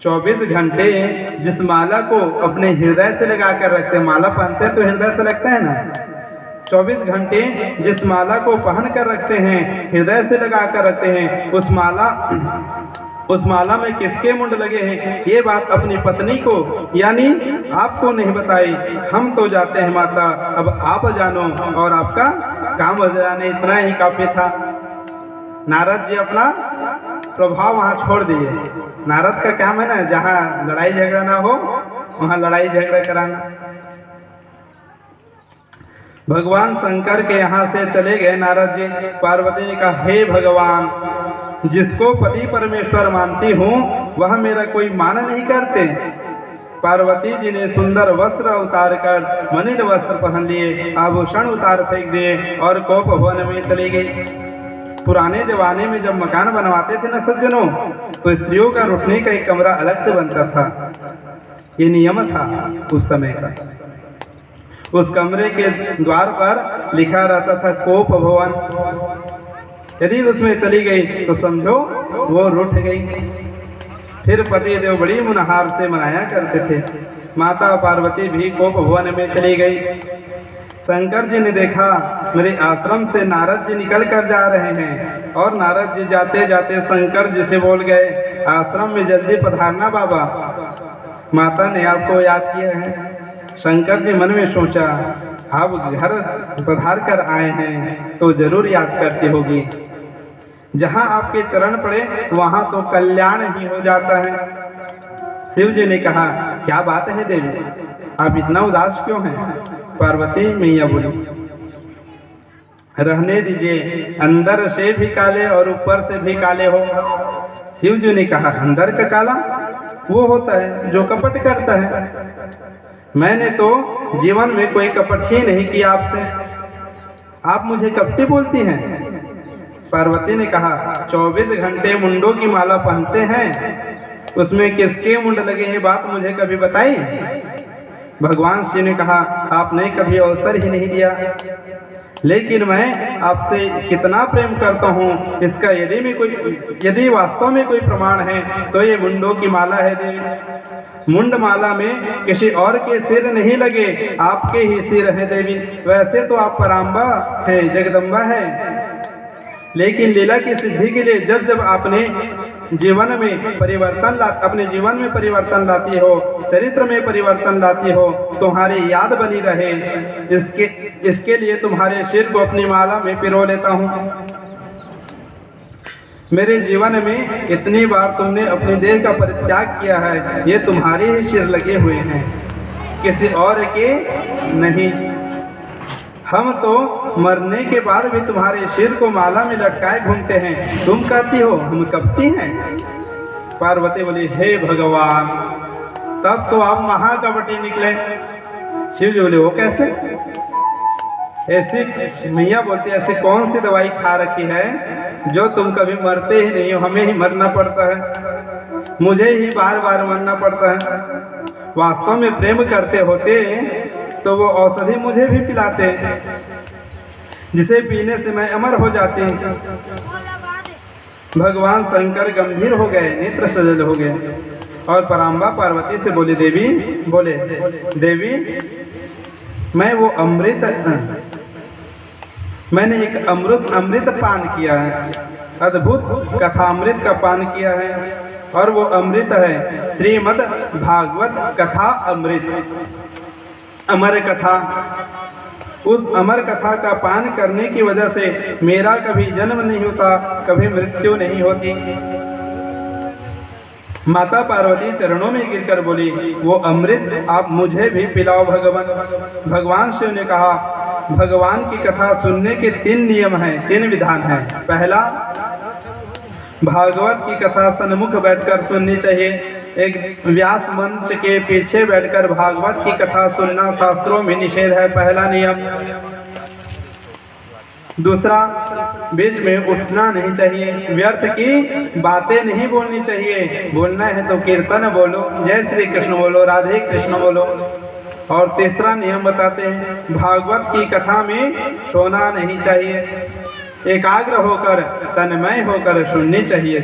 24 घंटे जिस माला को अपने हृदय से लगा कर रखते हैं, माला पहनते हैं तो हृदय से लगता है ना, 24 घंटे जिस माला को पहन कर रखते हैं, हृदय से लगा कर रखते हैं, उस माला में किसके मुंड लगे हैं ये बात अपनी पत्नी को यानी आपको नहीं बताई। हम तो जाते हैं माता, अब आप जानो और आपका काम हो जाने, इतना ही काफी था। नारद जी अपना प्रभाव वहाँ छोड़ दिए। नारद का काम है ना, जहाँ लड़ाई झगड़ा ना हो वहाँ लड़ाई झगड़ा कराना। भगवान शंकर के यहाँ से चले गए नारद जी। पार्वती ने कहा, हे भगवान, जिसको पति परमेश्वर मानती हूँ वह मेरा कोई मान नहीं करते। पार्वती जी ने सुंदर वस्त्र उतार कर मणिर वस्त्र पहन लिए, आभूषण उतार फेंक दिए और कोप भवन में चली गई। पुराने जमाने में जब मकान बनवाते थे ना सज्जनों, तो स्त्रियों का रुकने का एक कमरा अलग से बनता था। ये नियम था उस समय का। उस कमरे के द्वार पर लिखा रहता था कोप भवन। यदि उसमें चली गई तो समझो वो रूठ गई। फिर पति देव बड़ी मुनहार से मनाया करते थे। माता पार्वती भी कोप भवन में चली गई। शंकर जी ने देखा मेरे आश्रम से नारद जी निकल कर जा रहे हैं, और नारद जी जाते जाते शंकर जी से बोल गए, आश्रम में जल्दी पधारना बाबा, माता ने आपको याद किया है। शंकर जी मन में सोचा, आप घर पधार कर आए हैं तो जरूर याद करती होगी। जहाँ आपके चरण पड़े वहाँ तो कल्याण ही हो जाता है। शिव जी ने कहा, क्या बात है देवी, आप इतना उदास क्यों हैं। पार्वती मैया बोली, रहने दीजिए, अंदर से भी काले और ऊपर से भी काले हो। शिव जी ने कहा, अंदर का काला वो होता है जो कपट करता है। मैंने तो जीवन में कोई कपट ही नहीं किया आपसे, आप मुझे कपटी बोलती हैं। पार्वती ने कहा, 24 घंटे मुंडों की माला पहनते हैं, उसमें किसके मुंड लगे हैं बात मुझे कभी बताई। भगवान शिव ने कहा, आपने कभी अवसर ही नहीं दिया, लेकिन मैं आपसे कितना प्रेम करता हूँ इसका यदि वास्तव में कोई प्रमाण है तो ये मुंडों की माला है देवी। मुंड माला में किसी और के सिर नहीं लगे, आपके ही सिर हैं देवी। वैसे तो आप पराम्बा हैं, जगदम्बा है, लेकिन लीला की सिद्धि के लिए जब जब आपने अपने जीवन में परिवर्तन लाती हो, चरित्र में परिवर्तन लाती हो, तुम्हारी याद बनी रहे, इसके लिए तुम्हारे सिर को अपनी माला में पिरो लेता हूँ। मेरे जीवन में इतनी बार तुमने अपने देह का परित्याग किया है, ये तुम्हारे ही सिर लगे हुए हैं, किसी और के नहीं। हम तो मरने के बाद भी तुम्हारे सिर को माला में लटकाए घूमते हैं, तुम कहती हो हम कपटी हैं। पार्वती बोली, हे भगवान, तब तो आप महाकपटी निकले। शिव जी बोले, वो कैसे? ऐसी मैया बोलती, ऐसी कौन सी दवाई खा रखी है जो तुम कभी मरते ही नहीं हो, हमें ही मरना पड़ता है, मुझे ही बार बार मरना पड़ता है। वास्तव में प्रेम करते होते तो वो औषधि मुझे भी पिलाते, जिसे पीने से मैं अमर हो जाती। भगवान शंकर गंभीर हो गए, नेत्र सजल हो गए और पराम्बा पार्वती से बोले, देवी मैं वो मैंने एक अमृत पान किया है, अद्भुत कथामृत का पान किया है, और वो अमृत है श्रीमद् भागवत कथा अमृत, अमर कथा। उस अमर कथा का पान करने की वजह से मेरा कभी जन्म नहीं होता, कभी मृत्यु नहीं होती। माता पार्वती चरणों में गिरकर बोली, वो अमृत आप मुझे भी पिलाओ भगवान। भगवान शिव ने कहा, भगवान की कथा सुनने के 3 नियम हैं, 3 विधान हैं। पहला, भागवत की कथा सन्मुख बैठकर सुननी चाहिए। एक व्यास मंच के पीछे बैठकर भागवत की कथा सुनना शास्त्रों में निषेध है, पहला नियम। दूसरा, बीच में उठना नहीं चाहिए, व्यर्थ की बातें नहीं बोलनी चाहिए, बोलना है तो कीर्तन बोलो, जय श्री कृष्ण बोलो, राधे कृष्ण बोलो। और तीसरा नियम बताते हैं, भागवत की कथा में सोना नहीं चाहिए, एकाग्र होकर तन्मय होकर सुननी चाहिए।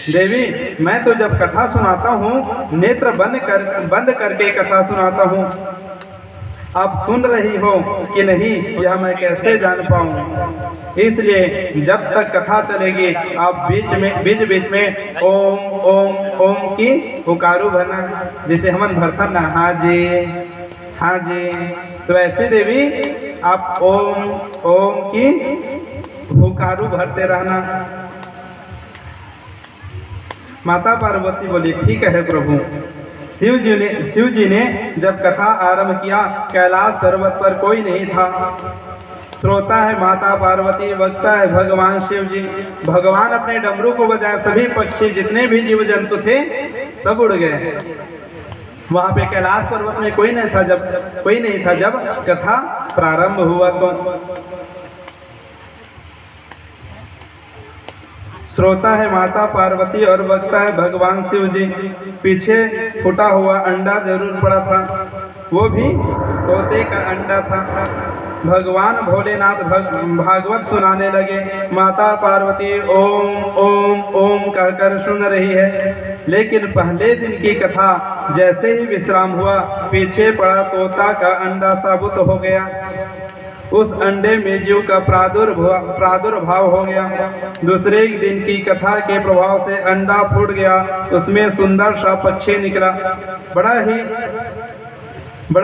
देवी मैं तो जब कथा सुनाता हूँ नेत्र बंद करके कथा सुनाता हूँ, आप सुन रही हो कि नहीं यह मैं कैसे जान पाऊँ। इसलिए जब तक कथा चलेगी आप बीच बीच में ओम ओम ओम की पुकारू भरना, जैसे हमन भरता ना, हाँ जी हाँ जी, तो ऐसे देवी आप ओम ओम की पुकारू भरते रहना। माता पार्वती बोली, ठीक है प्रभु। शिव जी ने जब कथा आरंभ किया, कैलाश पर्वत पर कोई नहीं था। श्रोता है माता पार्वती, वक्ता है भगवान शिव जी। भगवान अपने डमरू को बजाए, सभी पक्षी जितने भी जीव जंतु थे सब उड़ गए। वहाँ पे कैलाश पर्वत में कोई नहीं था जब कथा प्रारंभ हुआ। तो श्रोता है माता पार्वती और वक्ता है भगवान शिव जी। पीछे फूटा हुआ अंडा जरूर पड़ा था, वो भी तोते का अंडा था। भगवान भोलेनाथ भागवत सुनाने लगे। माता पार्वती ओम ओम ओम कहकर सुन रही है, लेकिन पहले दिन की कथा जैसे ही विश्राम हुआ, पीछे पड़ा तोता का अंडा साबुत हो गया। उस अंडे में जीव का प्रादुर्भाव हो गया। दूसरे दिन की कथा के प्रभाव से अंडा फूट गया, उसमें सुंदर सा पक्षी निकला। पड़ा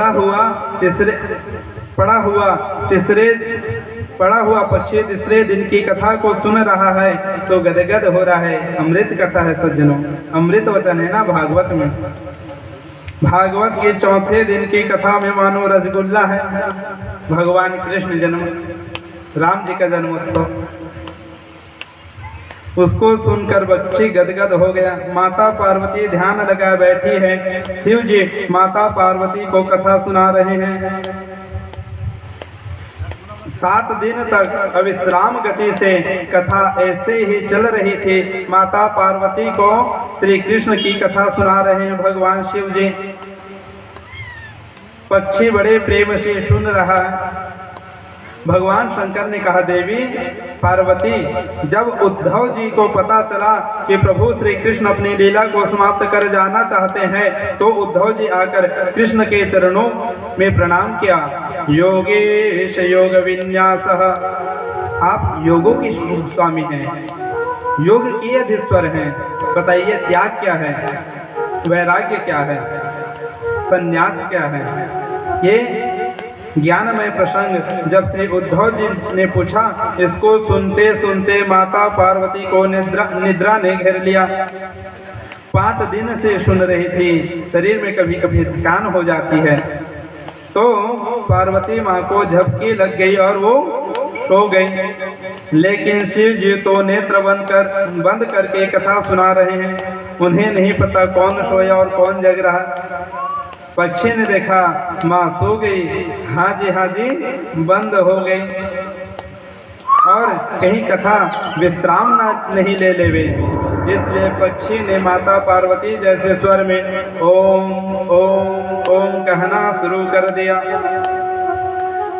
हुआ पक्षी तीसरे दिन की कथा को सुन रहा है तो गदगद हो रहा है। अमृत कथा है सज्जनों, अमृत वचन है ना भागवत में। भागवत के चौथे दिन की कथा में मानो रसगुल्ला है। भगवान कृष्ण जन्म, राम जी का जन्मोत्सव, उसको सुनकर बच्ची गदगद हो गया। माता पार्वती ध्यान लगाए बैठी है। शिव जी माता पार्वती को कथा सुना रहे हैं। 7 दिन तक अविश्राम गति से कथा ऐसे ही चल रही थी। माता पार्वती को श्री कृष्ण की कथा सुना रहे हैं भगवान शिव जी। पक्षी बड़े प्रेम से सुन रहा है। भगवान शंकर ने कहा, देवी पार्वती, जब उद्धव जी को पता चला कि प्रभु श्री कृष्ण अपनी लीला को समाप्त कर जाना चाहते हैं, तो उद्धव जी आकर कृष्ण के चरणों में प्रणाम किया। योगेश योग विन्यासः, आप योगों की स्वामी हैं, योग की अधीश्वर हैं। बताइए त्याग क्या है, वैराग्य क्या है, संन्यास क्या है। ये ज्ञानमय प्रसंग जब श्री उद्धव जी ने पूछा, इसको सुनते सुनते माता पार्वती को निद्रा ने घेर लिया। 5 दिन से सुन रही थी, शरीर में कभी कभी थकान हो जाती है। तो पार्वती माँ को झपकी लग गई और वो सो गई। लेकिन शिव जी तो नेत्र बंद करके कथा सुना रहे हैं। उन्हें नहीं पता कौन सोया और कौन जग रहा। पक्षी ने देखा माँ सो गई, हाँ जी बंद हो गई, और कहीं कथा विश्राम नहीं ले लेवे। इसलिए पक्षी ने माता पार्वती जैसे स्वर में ओम ओम ओम कहना शुरू कर दिया।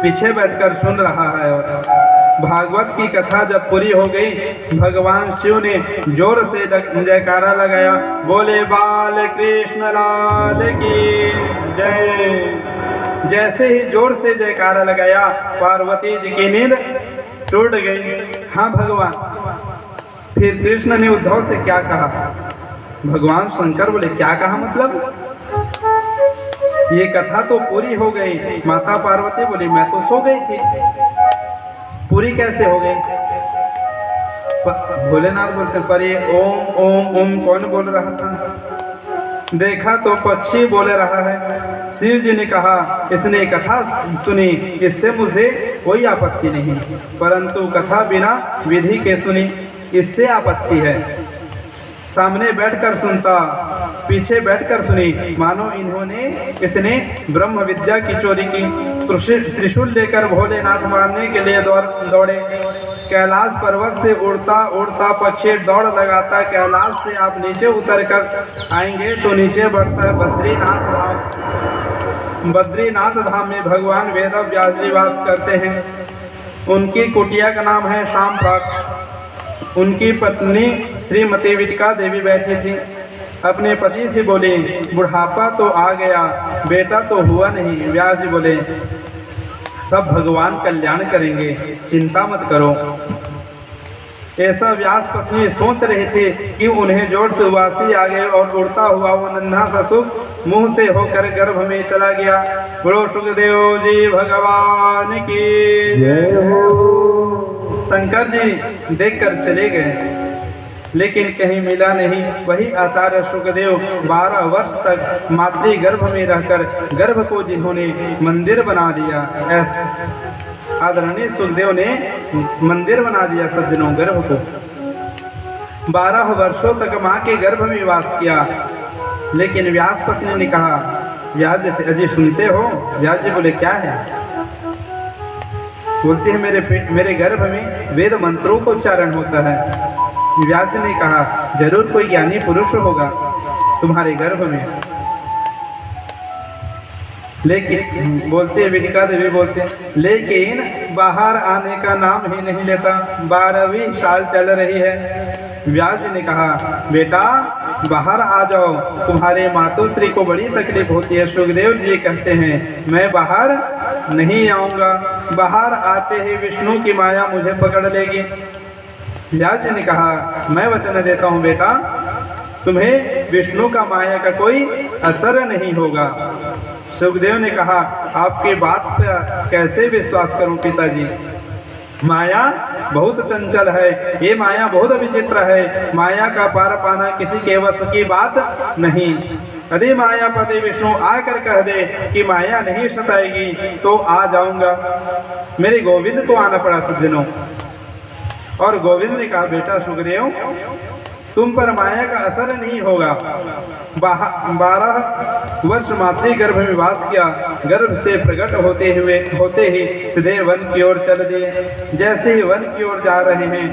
पीछे बैठकर सुन रहा है। और भागवत की कथा जब पूरी हो गई, भगवान शिव ने जोर से जयकारा लगाया, बोले बाल कृष्ण लाल की जय। जैसे ही जोर से जयकारा लगाया, पार्वती जी की नींद टूट गई। हाँ भगवान। फिर कृष्ण ने उद्धव से क्या कहा? भगवान शंकर बोले क्या कहा, मतलब ये कथा तो पूरी हो गई। माता पार्वती बोली मैं तो सो गई थी, पूरी कैसे हो गई? भोलेनाथ बोलते पर ये ओम ओम ओम कौन बोल रहा था? देखा तो पक्षी बोल रहा है। शिव जी ने कहा इसने कथा सुनी, इससे मुझे कोई आपत्ति नहीं, परंतु कथा बिना विधि के सुनी, इससे आपत्ति है। सामने बैठकर सुनता, पीछे बैठकर सुनी, मानो इसने ब्रह्म विद्या की चोरी की। त्रिशूल लेकर भोलेनाथ मारने के लिए दौड़े। कैलाश पर्वत से उड़ता उड़ता पक्षी दौड़ लगाता। कैलाश से आप नीचे उतर कर आएंगे तो नीचे बढ़ता है बद्रीनाथ धाम। बद्रीनाथ धाम में भगवान वेद व्यास जी वास करते हैं। उनकी कुटिया का नाम है शामप्राक। उनकी पत्नी श्रीमती विटका देवी बैठी थी। अपने पति से बोले बुढ़ापा तो आ गया, बेटा तो हुआ नहीं। व्यास जी बोले सब भगवान कल्याण करेंगे, चिंता मत करो। ऐसा व्यास पत्नी सोच रहे थे कि उन्हें जोर से उबासी आ गए और उड़ता हुआ वो नन्हा सा सुख मुंह से होकर गर्भ में चला गया। बोलो सुखदेव जी भगवान की जय हो। शंकर जी देखकर चले गए, लेकिन कहीं मिला नहीं। वही आचार्य सुखदेव 12 वर्ष तक मातृ गर्भ में रहकर गर्भ को जिन्होंने मंदिर बना दिया, ऐसा आदरणीय सुखदेव ने मंदिर बना दिया सज्जनों गर्भ को। 12 वर्षों तक माँ के गर्भ में वास किया। लेकिन व्यास पत्नी ने कहा व्यास जी से अजी सुनते हो? व्यास जी बोले क्या है? बोलते हैं मेरे गर्भ में वेद मंत्रों का उच्चारण होता है। व्यास जी ने कहा जरूर कोई ज्ञानी पुरुष होगा तुम्हारे गर्भ में। लेकिन बोलते विटिका देवी बोलते लेकिन बाहर आने का नाम ही नहीं लेता। 12वीं साल चल रही है। व्यास जी ने कहा बेटा बाहर आ जाओ, तुम्हारे मातुश्री को बड़ी तकलीफ होती है। सुखदेव जी कहते हैं मैं बाहर नहीं आऊँगा, बाहर आते ही विष्णु की माया मुझे पकड़ लेगी। व्यास जी ने कहा मैं वचन देता हूँ बेटा तुम्हें विष्णु का माया का कोई असर नहीं होगा। सुखदेव ने कहा आपकी बात पर कैसे विश्वास करूं पिताजी? माया बहुत चंचल है, ये माया बहुत विचित्र है। माया का पार पाना किसी के वश की बात नहीं। यदि मायापति विष्णु आकर कह दे कि माया नहीं सताएगी तो आ जाऊंगा। मेरे गोविंद को आना पड़ा सज्जनों। और गोविंद ने कहा बेटा सुखदेव तुम पर माया का असर नहीं होगा। 12 वर्ष मातृ गर्भ में वास किया। गर्भ से प्रकट होते ही सीधे वन की ओर चल दिए। जैसे ही वन की ओर जा रहे हैं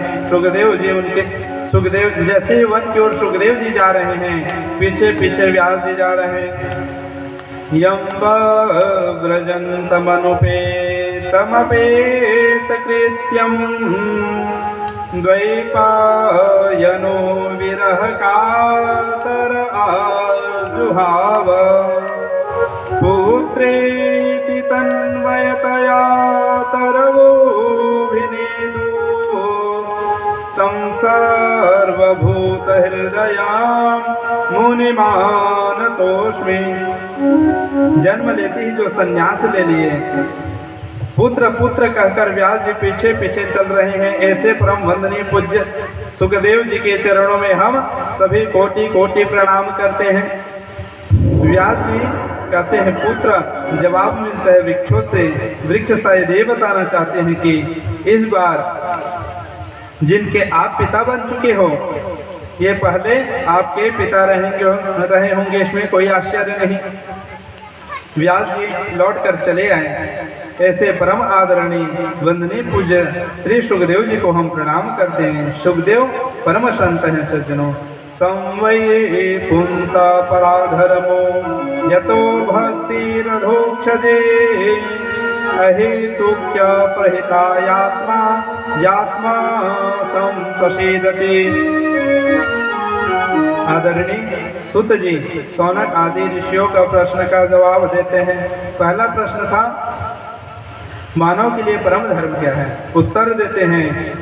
जैसे ही वन की ओर सुखदेव जी जा रहे हैं, पीछे पीछे व्यास जी जा रहे हैं। यं व्रजन्तमनुपेतमपेतकृत्यं द्वैपायनो विरहकातर आजुहाव पुत्रेति तन्मयतया तरवोऽभिनेदु तं सर्वभूतहृदयां मुनिमानतोऽस्मि। जन्म लेते ही जो सन्यास ले लिए, पुत्र पुत्र कहकर व्यास जी पीछे पीछे चल रहे हैं, ऐसे परम वंदनीय पूज्य सुखदेव जी के चरणों में हम सभी कोटि कोटि प्रणाम करते हैं। व्यास जी कहते हैं, पुत्र जवाब मिलता है वृक्षों से। वृक्ष शायद ये बताना चाहते हैं कि इस बार जिनके आप पिता बन चुके हो, ये पहले आपके पिता रहे होंगे, इसमें कोई आश्चर्य नहीं। व्यास जी लौट कर चले आए। ऐसे परम आदरणीय वंदनीय पूज्य श्री सुखदेव जी को हम प्रणाम करते हैं। सुखदेव परम संत हैं सज्जनों। संवये पुंसा पराधर्मो यतो भक्तिरधोक्षजे अहेतुक्य प्रहितायात्मा यात्मा संप्रसीदति। आदरणीय सुत जी सौनक आदि ऋषियों का प्रश्न का जवाब देते हैं। पहला प्रश्न था, मानव के लिए परम धर्म क्या है? उत्तर देते हैं,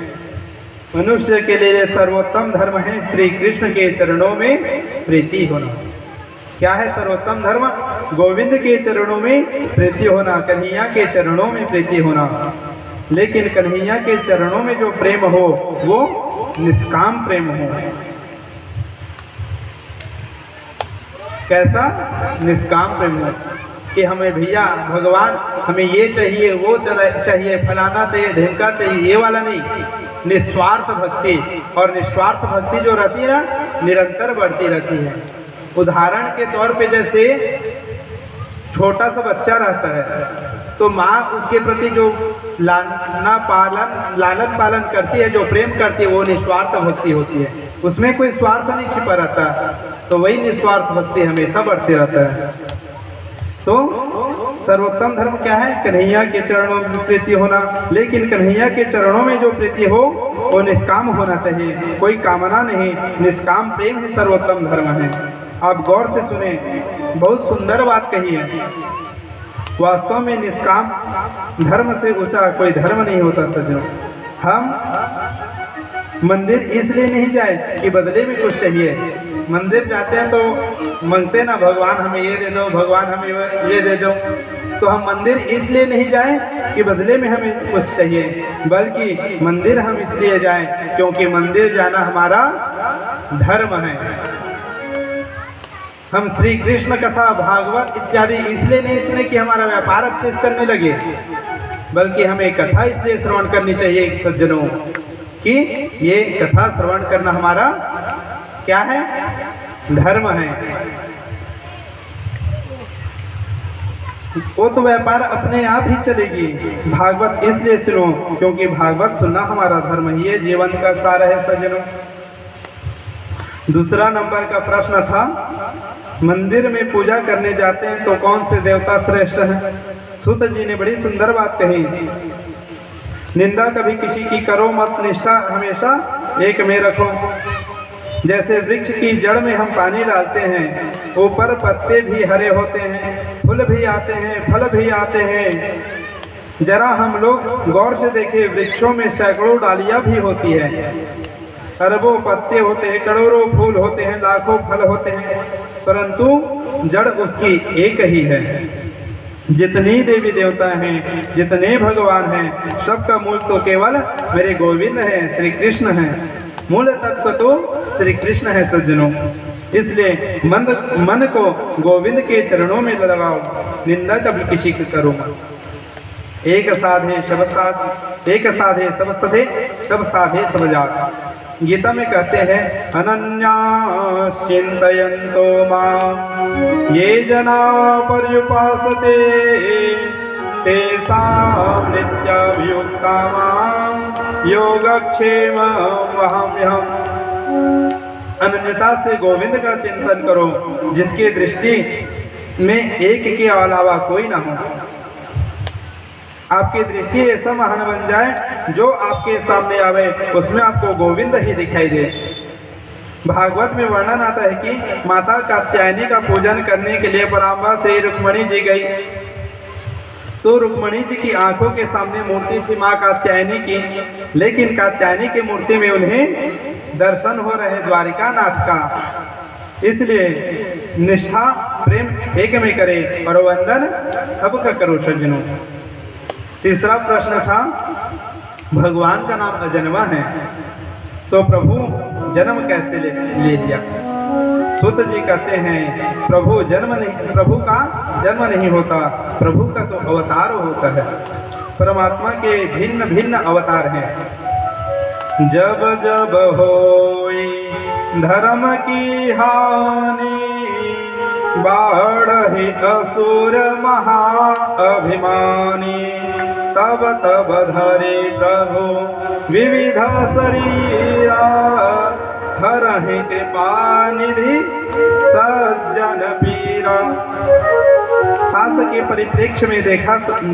मनुष्य के लिए सर्वोत्तम धर्म है श्री कृष्ण के चरणों में प्रीति होना। क्या है सर्वोत्तम धर्म? गोविंद के चरणों में प्रीति होना, कन्हैया के चरणों में प्रीति होना। लेकिन कन्हैया के चरणों में जो प्रेम हो वो निष्काम प्रेम हो। कैसा? निष्काम प्रेम हो कि हमें भैया भगवान हमें ये चाहिए, वो चाहिए, फलाना चाहिए, ढेमका चाहिए, ये वाला नहीं। निस्वार्थ भक्ति, और निस्वार्थ भक्ति जो रहती है ना, निरंतर बढ़ती रहती है। उदाहरण के तौर पे जैसे छोटा सा बच्चा रहता है तो माँ उसके प्रति जो लालन पालन करती है, जो प्रेम करती है, वो निस्वार्थ भक्ति होती है। उसमें कोई स्वार्थ नहीं छिपा रहता, तो वही निस्वार्थ भक्ति हमेशा बढ़ती रहता है। तो सर्वोत्तम धर्म क्या है? कन्हैया के चरणों में प्रीति होना। लेकिन कन्हैया के चरणों में जो प्रीति हो वो निष्काम होना चाहिए, कोई कामना नहीं। निष्काम प्रेम ही सर्वोत्तम धर्म है। आप गौर से सुने, बहुत सुंदर बात कही है। वास्तव में निष्काम धर्म से ऊंचा कोई धर्म नहीं होता सज्जनों। हम मंदिर इसलिए नहीं जाए कि बदले में कुछ चाहिए। मंदिर जाते हैं तो मांगते ना, भगवान हमें ये दे दो, भगवान हमें ये दे दो। तो हम मंदिर इसलिए नहीं जाएं कि बदले में हमें कुछ चाहिए, बल्कि मंदिर हम इसलिए जाएं क्योंकि मंदिर जाना हमारा धर्म है। हम श्री कृष्ण कथा, भागवत इत्यादि इसलिए नहीं सुने कि हमारा व्यापार अच्छे से चलने लगे, बल्कि हमें कथा इसलिए श्रवण करनी चाहिए सज्जनों कि ये कथा श्रवण करना हमारा क्या है? धर्म है। वो तो व्यापार अपने आप ही चलेगी। भागवत इसलिए सुनो क्योंकि भागवत सुनना हमारा धर्म है। ये जीवन का सार है सज्जनों। दूसरा नंबर का प्रश्न था, मंदिर में पूजा करने जाते हैं तो कौन से देवता श्रेष्ठ हैं? सुत जी ने बड़ी सुंदर बात कही, निंदा कभी किसी की करो मत, निष्ठा हमेशा एक में रखो। जैसे वृक्ष की जड़ में हम पानी डालते हैं, ऊपर पत्ते भी हरे होते हैं, फूल भी आते हैं, फल भी आते हैं। जरा हम लोग गौर से देखें, वृक्षों में सैकड़ों डालियां भी होती है, अरबों पत्ते होते हैं, करोड़ों फूल होते हैं, लाखों फल होते हैं, परंतु जड़ उसकी एक ही है। जितनी देवी देवता हैं, जितने भगवान हैं, सबका मूल तो केवल मेरे गोविंद हैं, श्री कृष्ण हैं। मूल तत्व तो श्री कृष्ण है सज्जनों। इसलिए मन को गोविंद के चरणों में लगाओ, निंदा कभी किसी की करो मत। एक साधे सब साध, एक साधे सब सधे, सब साधे सब जात। गीता में कहते हैं, अनन्या चिंतयन्तो मां ये जना पर्युपासते तेषां नित्याभियुक्तानां योगक्षेमं वहाम्यहम्। अनन्यता से गोविंद का चिंतन करो, जिसकी दृष्टि में एक के अलावा कोई ना हो। आपकी दृष्टि ऐसा महान बन जाए जो आपके सामने आवे उसमें आपको गोविंद ही दिखाई दे। भागवत में वर्णन आता है कि माता कात्यायनी का पूजन करने के लिए पराम्बा से रुक्मणी जी गई, तो रुक्मणी जी की आंखों के सामने मूर्ति थी माँ कात्यायनी की, लेकिन कात्यायनी की मूर्ति में उन्हें दर्शन हो रहे द्वारिका नाथ का। इसलिए निष्ठा प्रेम एक में करे और वंदन सबका करो सज्जनों। तीसरा प्रश्न था, भगवान का नाम अजन्मा है तो प्रभु जन्म कैसे ले लिया? सूत जी कहते हैं प्रभु का जन्म नहीं होता, प्रभु का तो अवतार होता है। परमात्मा के भिन्न भिन्न अवतार हैं। जब जब होई धर्म की हानि, बाढ़हि असुर महा अभिमानी, तब तब धरे प्रभु विविध शरीरा, हरहि कृपा निधि सज्जन पीरा। शास्त्र के परिप्रेक्ष्य में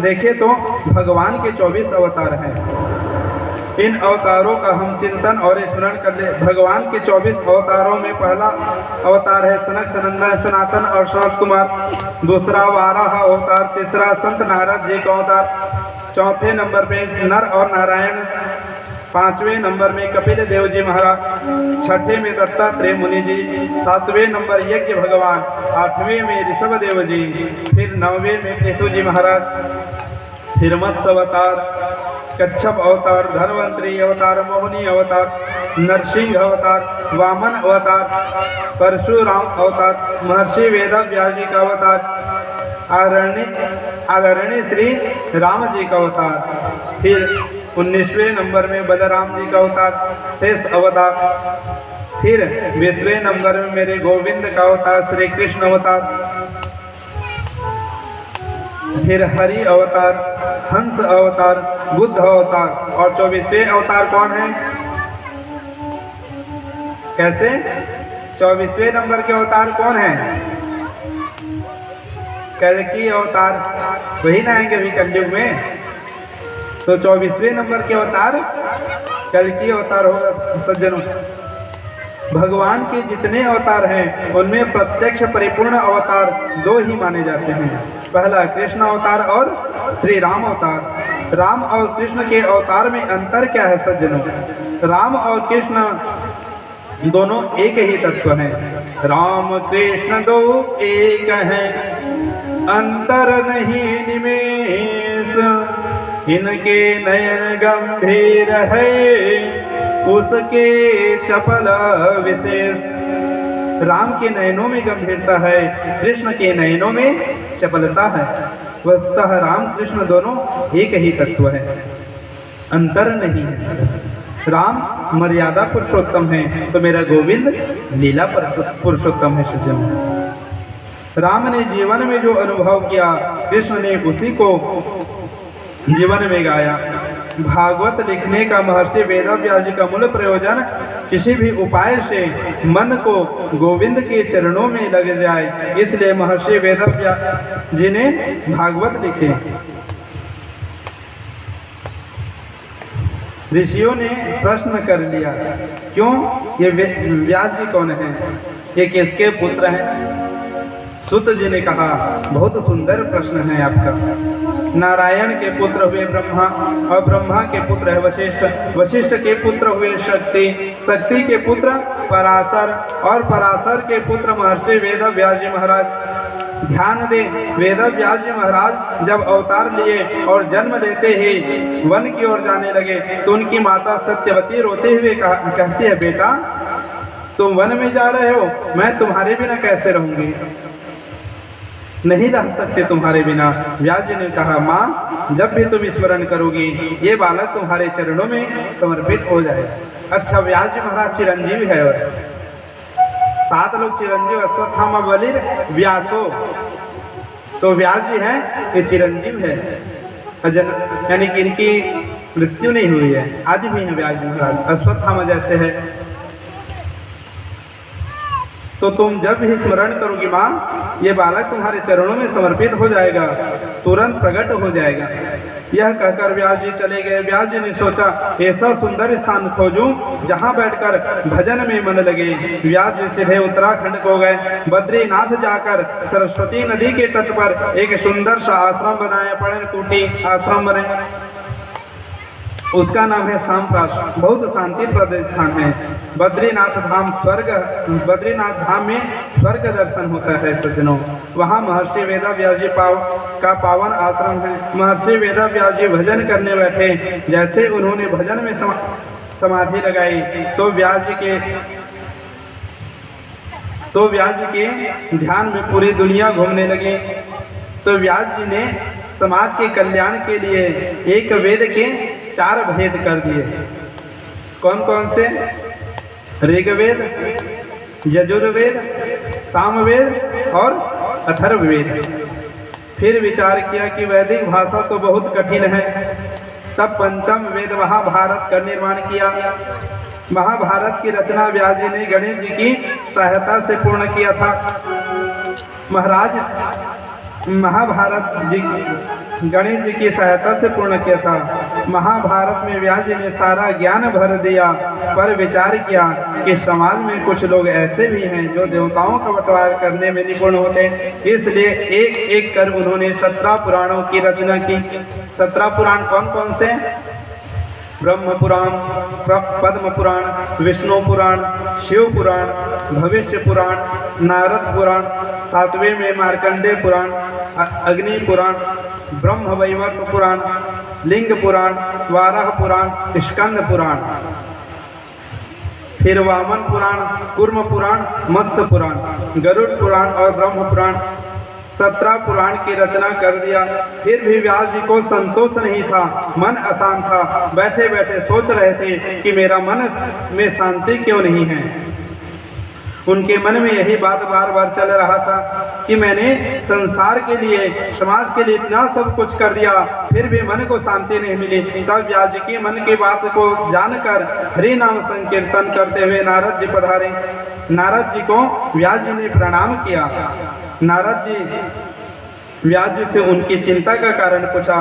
देखे तो भगवान के 24 अवतार हैं। इन अवतारों का हम चिंतन और स्मरण कर ले। भगवान के 24 अवतारों में पहला अवतार है सनक सनंदन सनातन और सनत कुमार, दूसरा वाराह अवतार, तीसरा संत नारद जी का अवतार, चौथे नंबर पे नर और नारायण, पांचवें नंबर में कपिल देव जी महाराज, छठे में दत्तात्रेय मुनि जी, सातवें नंबर यज्ञ भगवान, आठवें में ऋषभ देव जी, फिर नौवें में केतु जी महाराज, फिर मत्स्य अवतार, कच्छप अवतार, धन्वंतरी अवतार, मोहिनी अवतार, नरसिंह अवतार, वामन अवतार, परशुराम अवतार, महर्षि वेदव्यास जी का अवतार, आदरणीय श्री राम जी का अवतार, फिर 19वें नंबर में बलराम जी का अवतार, शेष अवतार, फिर 20वें नंबर में मेरे गोविंद का अवतार श्री कृष्ण अवतार, फिर हरि अवतार, हंस अवतार, बुद्ध अवतार, और 24वें अवतार कौन है? कैसे 24वें नंबर के अवतार कौन है? कल्कि अवतार, वही ना आएंगे अभी कलयुग में। तो 24वें नंबर के अवतार कल्कि अवतार होगा सज्जनों। भगवान के जितने अवतार हैं उनमें प्रत्यक्ष परिपूर्ण अवतार 2 ही माने जाते हैं। पहला कृष्ण अवतार और श्री राम अवतार। राम और कृष्ण के अवतार में अंतर क्या है सज्जनों? राम और कृष्ण दोनों एक ही तत्व हैं। राम कृष्ण दो एक हैं, अंतर नहीं निमेष, इनके नयन गंभीर है, उसके चपल विशेष। राम के नयनों में गंभीरता है, कृष्ण के नयनों में चपलता है। वस्तुतः राम कृष्ण दोनों एक ही तत्व है, अंतर नहीं है। राम मर्यादा पुरुषोत्तम है तो मेरा गोविंद लीला पुरुषोत्तम है सज्जन। राम ने जीवन में जो अनुभव किया कृष्ण ने उसी को जीवन में गाया। भागवत लिखने का महर्षि वेदव्यास जी का मूल प्रयोजन किसी भी उपाय से मन को गोविंद के चरणों में लग जाए, इसलिए महर्षि वेदव्यास जी ने भागवत लिखे। ऋषियों ने प्रश्न कर लिया, क्यों ये व्यास जी कौन है, ये किसके पुत्र हैं? सूत जी ने कहा, बहुत सुंदर प्रश्न है आपका। नारायण के पुत्र हुए ब्रह्मा, और ब्रह्मा के पुत्र है वशिष्ठ, वशिष्ठ के पुत्र हुए शक्ति, शक्ति के पुत्र पराशर, और पराशर के पुत्र महर्षि वेदव्यास जी महाराज। ध्यान दें, वेदव्यास जी महाराज जब अवतार लिए और जन्म लेते ही वन की ओर जाने लगे तो उनकी माता सत्यवती रोते हुए कहती है, बेटा तुम वन में जा रहे हो, मैं तुम्हारे बिना कैसे रहूंगी, नहीं रह सकते तुम्हारे बिना। व्यास जी ने कहा, माँ जब भी तुम स्मरण करोगी ये बालक तुम्हारे चरणों में समर्पित हो जाए। अच्छा, व्यास जी महाराज चिरंजीवी है, और 7 लोग चिरंजीव, अश्वत्थामा बलिर व्यासो, तो व्यास जी हैं ये चिरंजीव है, अजन, यानी कि इनकी मृत्यु नहीं हुई है, आज भी हैं व्यास जी महाराज, अश्वत्थामा जैसे है। तो तुम जब भी स्मरण करोगी माँ, ये बालक तुम्हारे चरणों में समर्पित हो जाएगा, तुरंत प्रकट हो जाएगा। यह कहकर व्यास जी चले गए। व्यास जी ने सोचा ऐसा सुंदर स्थान खोजूं जहां बैठकर भजन में मन लगे। व्यास जी सीधे उत्तराखंड को गए। बद्रीनाथ जाकर सरस्वती नदी के तट पर एक सुंदर सा आश्रम बनाया, पर्णकुटी आश्रम बनाया। उसका नाम है शामप्राश। बहुत शांतिप्रद स्थान है। बद्रीनाथ धाम में स्वर्ग दर्शन होता है सज्जनों। वहाँ महर्षि वेदव्यास जी का पावन आश्रम है। महर्षि वेदव्यास जी भजन करने बैठे। जैसे उन्होंने भजन में समाधि लगाई तो व्यास जी के ध्यान में पूरी दुनिया घूमने लगी। तो व्यास जी ने समाज के कल्याण के लिए एक वेद के 4 भेद कर दिए। कौन कौन से? ऋग्वेद, यजुर्वेद, सामवेद और अथर्ववेद। फिर विचार किया कि वैदिक भाषा तो बहुत कठिन है। तब पंचम वेद महाभारत का निर्माण किया। महाभारत की रचना व्यास जी ने गणेश जी की सहायता से पूर्ण किया था। महाराज महाभारत जी गणेश जी की सहायता से पूर्ण किया था। महाभारत में व्यास जी ने सारा ज्ञान भर दिया, पर विचार किया कि समाज में कुछ लोग ऐसे भी हैं जो देवताओं का बंटवारा करने में निपुण होते हैं। इसलिए एक एक कर उन्होंने 17 पुराणों की रचना की। 17 पुराण कौन कौन से? ब्रह्म पुराण, पद्म पुराण, विष्णु पुराण, शिव पुराण, भविष्य पुराण, नारद पुराण, 7वें में मार्कंडेय पुराण, अग्नि पुराण, ब्रह्म वैवर्त पुराण, लिंग पुराण, वाराह पुराण, स्कंद पुराण, फिर वामन पुराण, कूर्म पुराण, मत्स्य पुराण, गरुड़ पुराण और ब्रह्म पुराण। 17 पुराण की रचना कर दिया। फिर भी व्यास जी को संतोष नहीं था, मन अशांत था। बैठे बैठे सोच रहे थे कि मेरा मन में शांति क्यों नहीं है। उनके मन में यही बात बार बार चल रहा था कि मैंने संसार के लिए, समाज के लिए इतना सब कुछ कर दिया, फिर भी मन को शांति नहीं मिली। तब व्यास जी की मन की बात को जानकर हरि नाम संकीर्तन करते हुए नारद जी पधारे। नारद जी को व्यास जी ने प्रणाम किया। नारद जी व्यास जी से उनकी चिंता का कारण पूछा।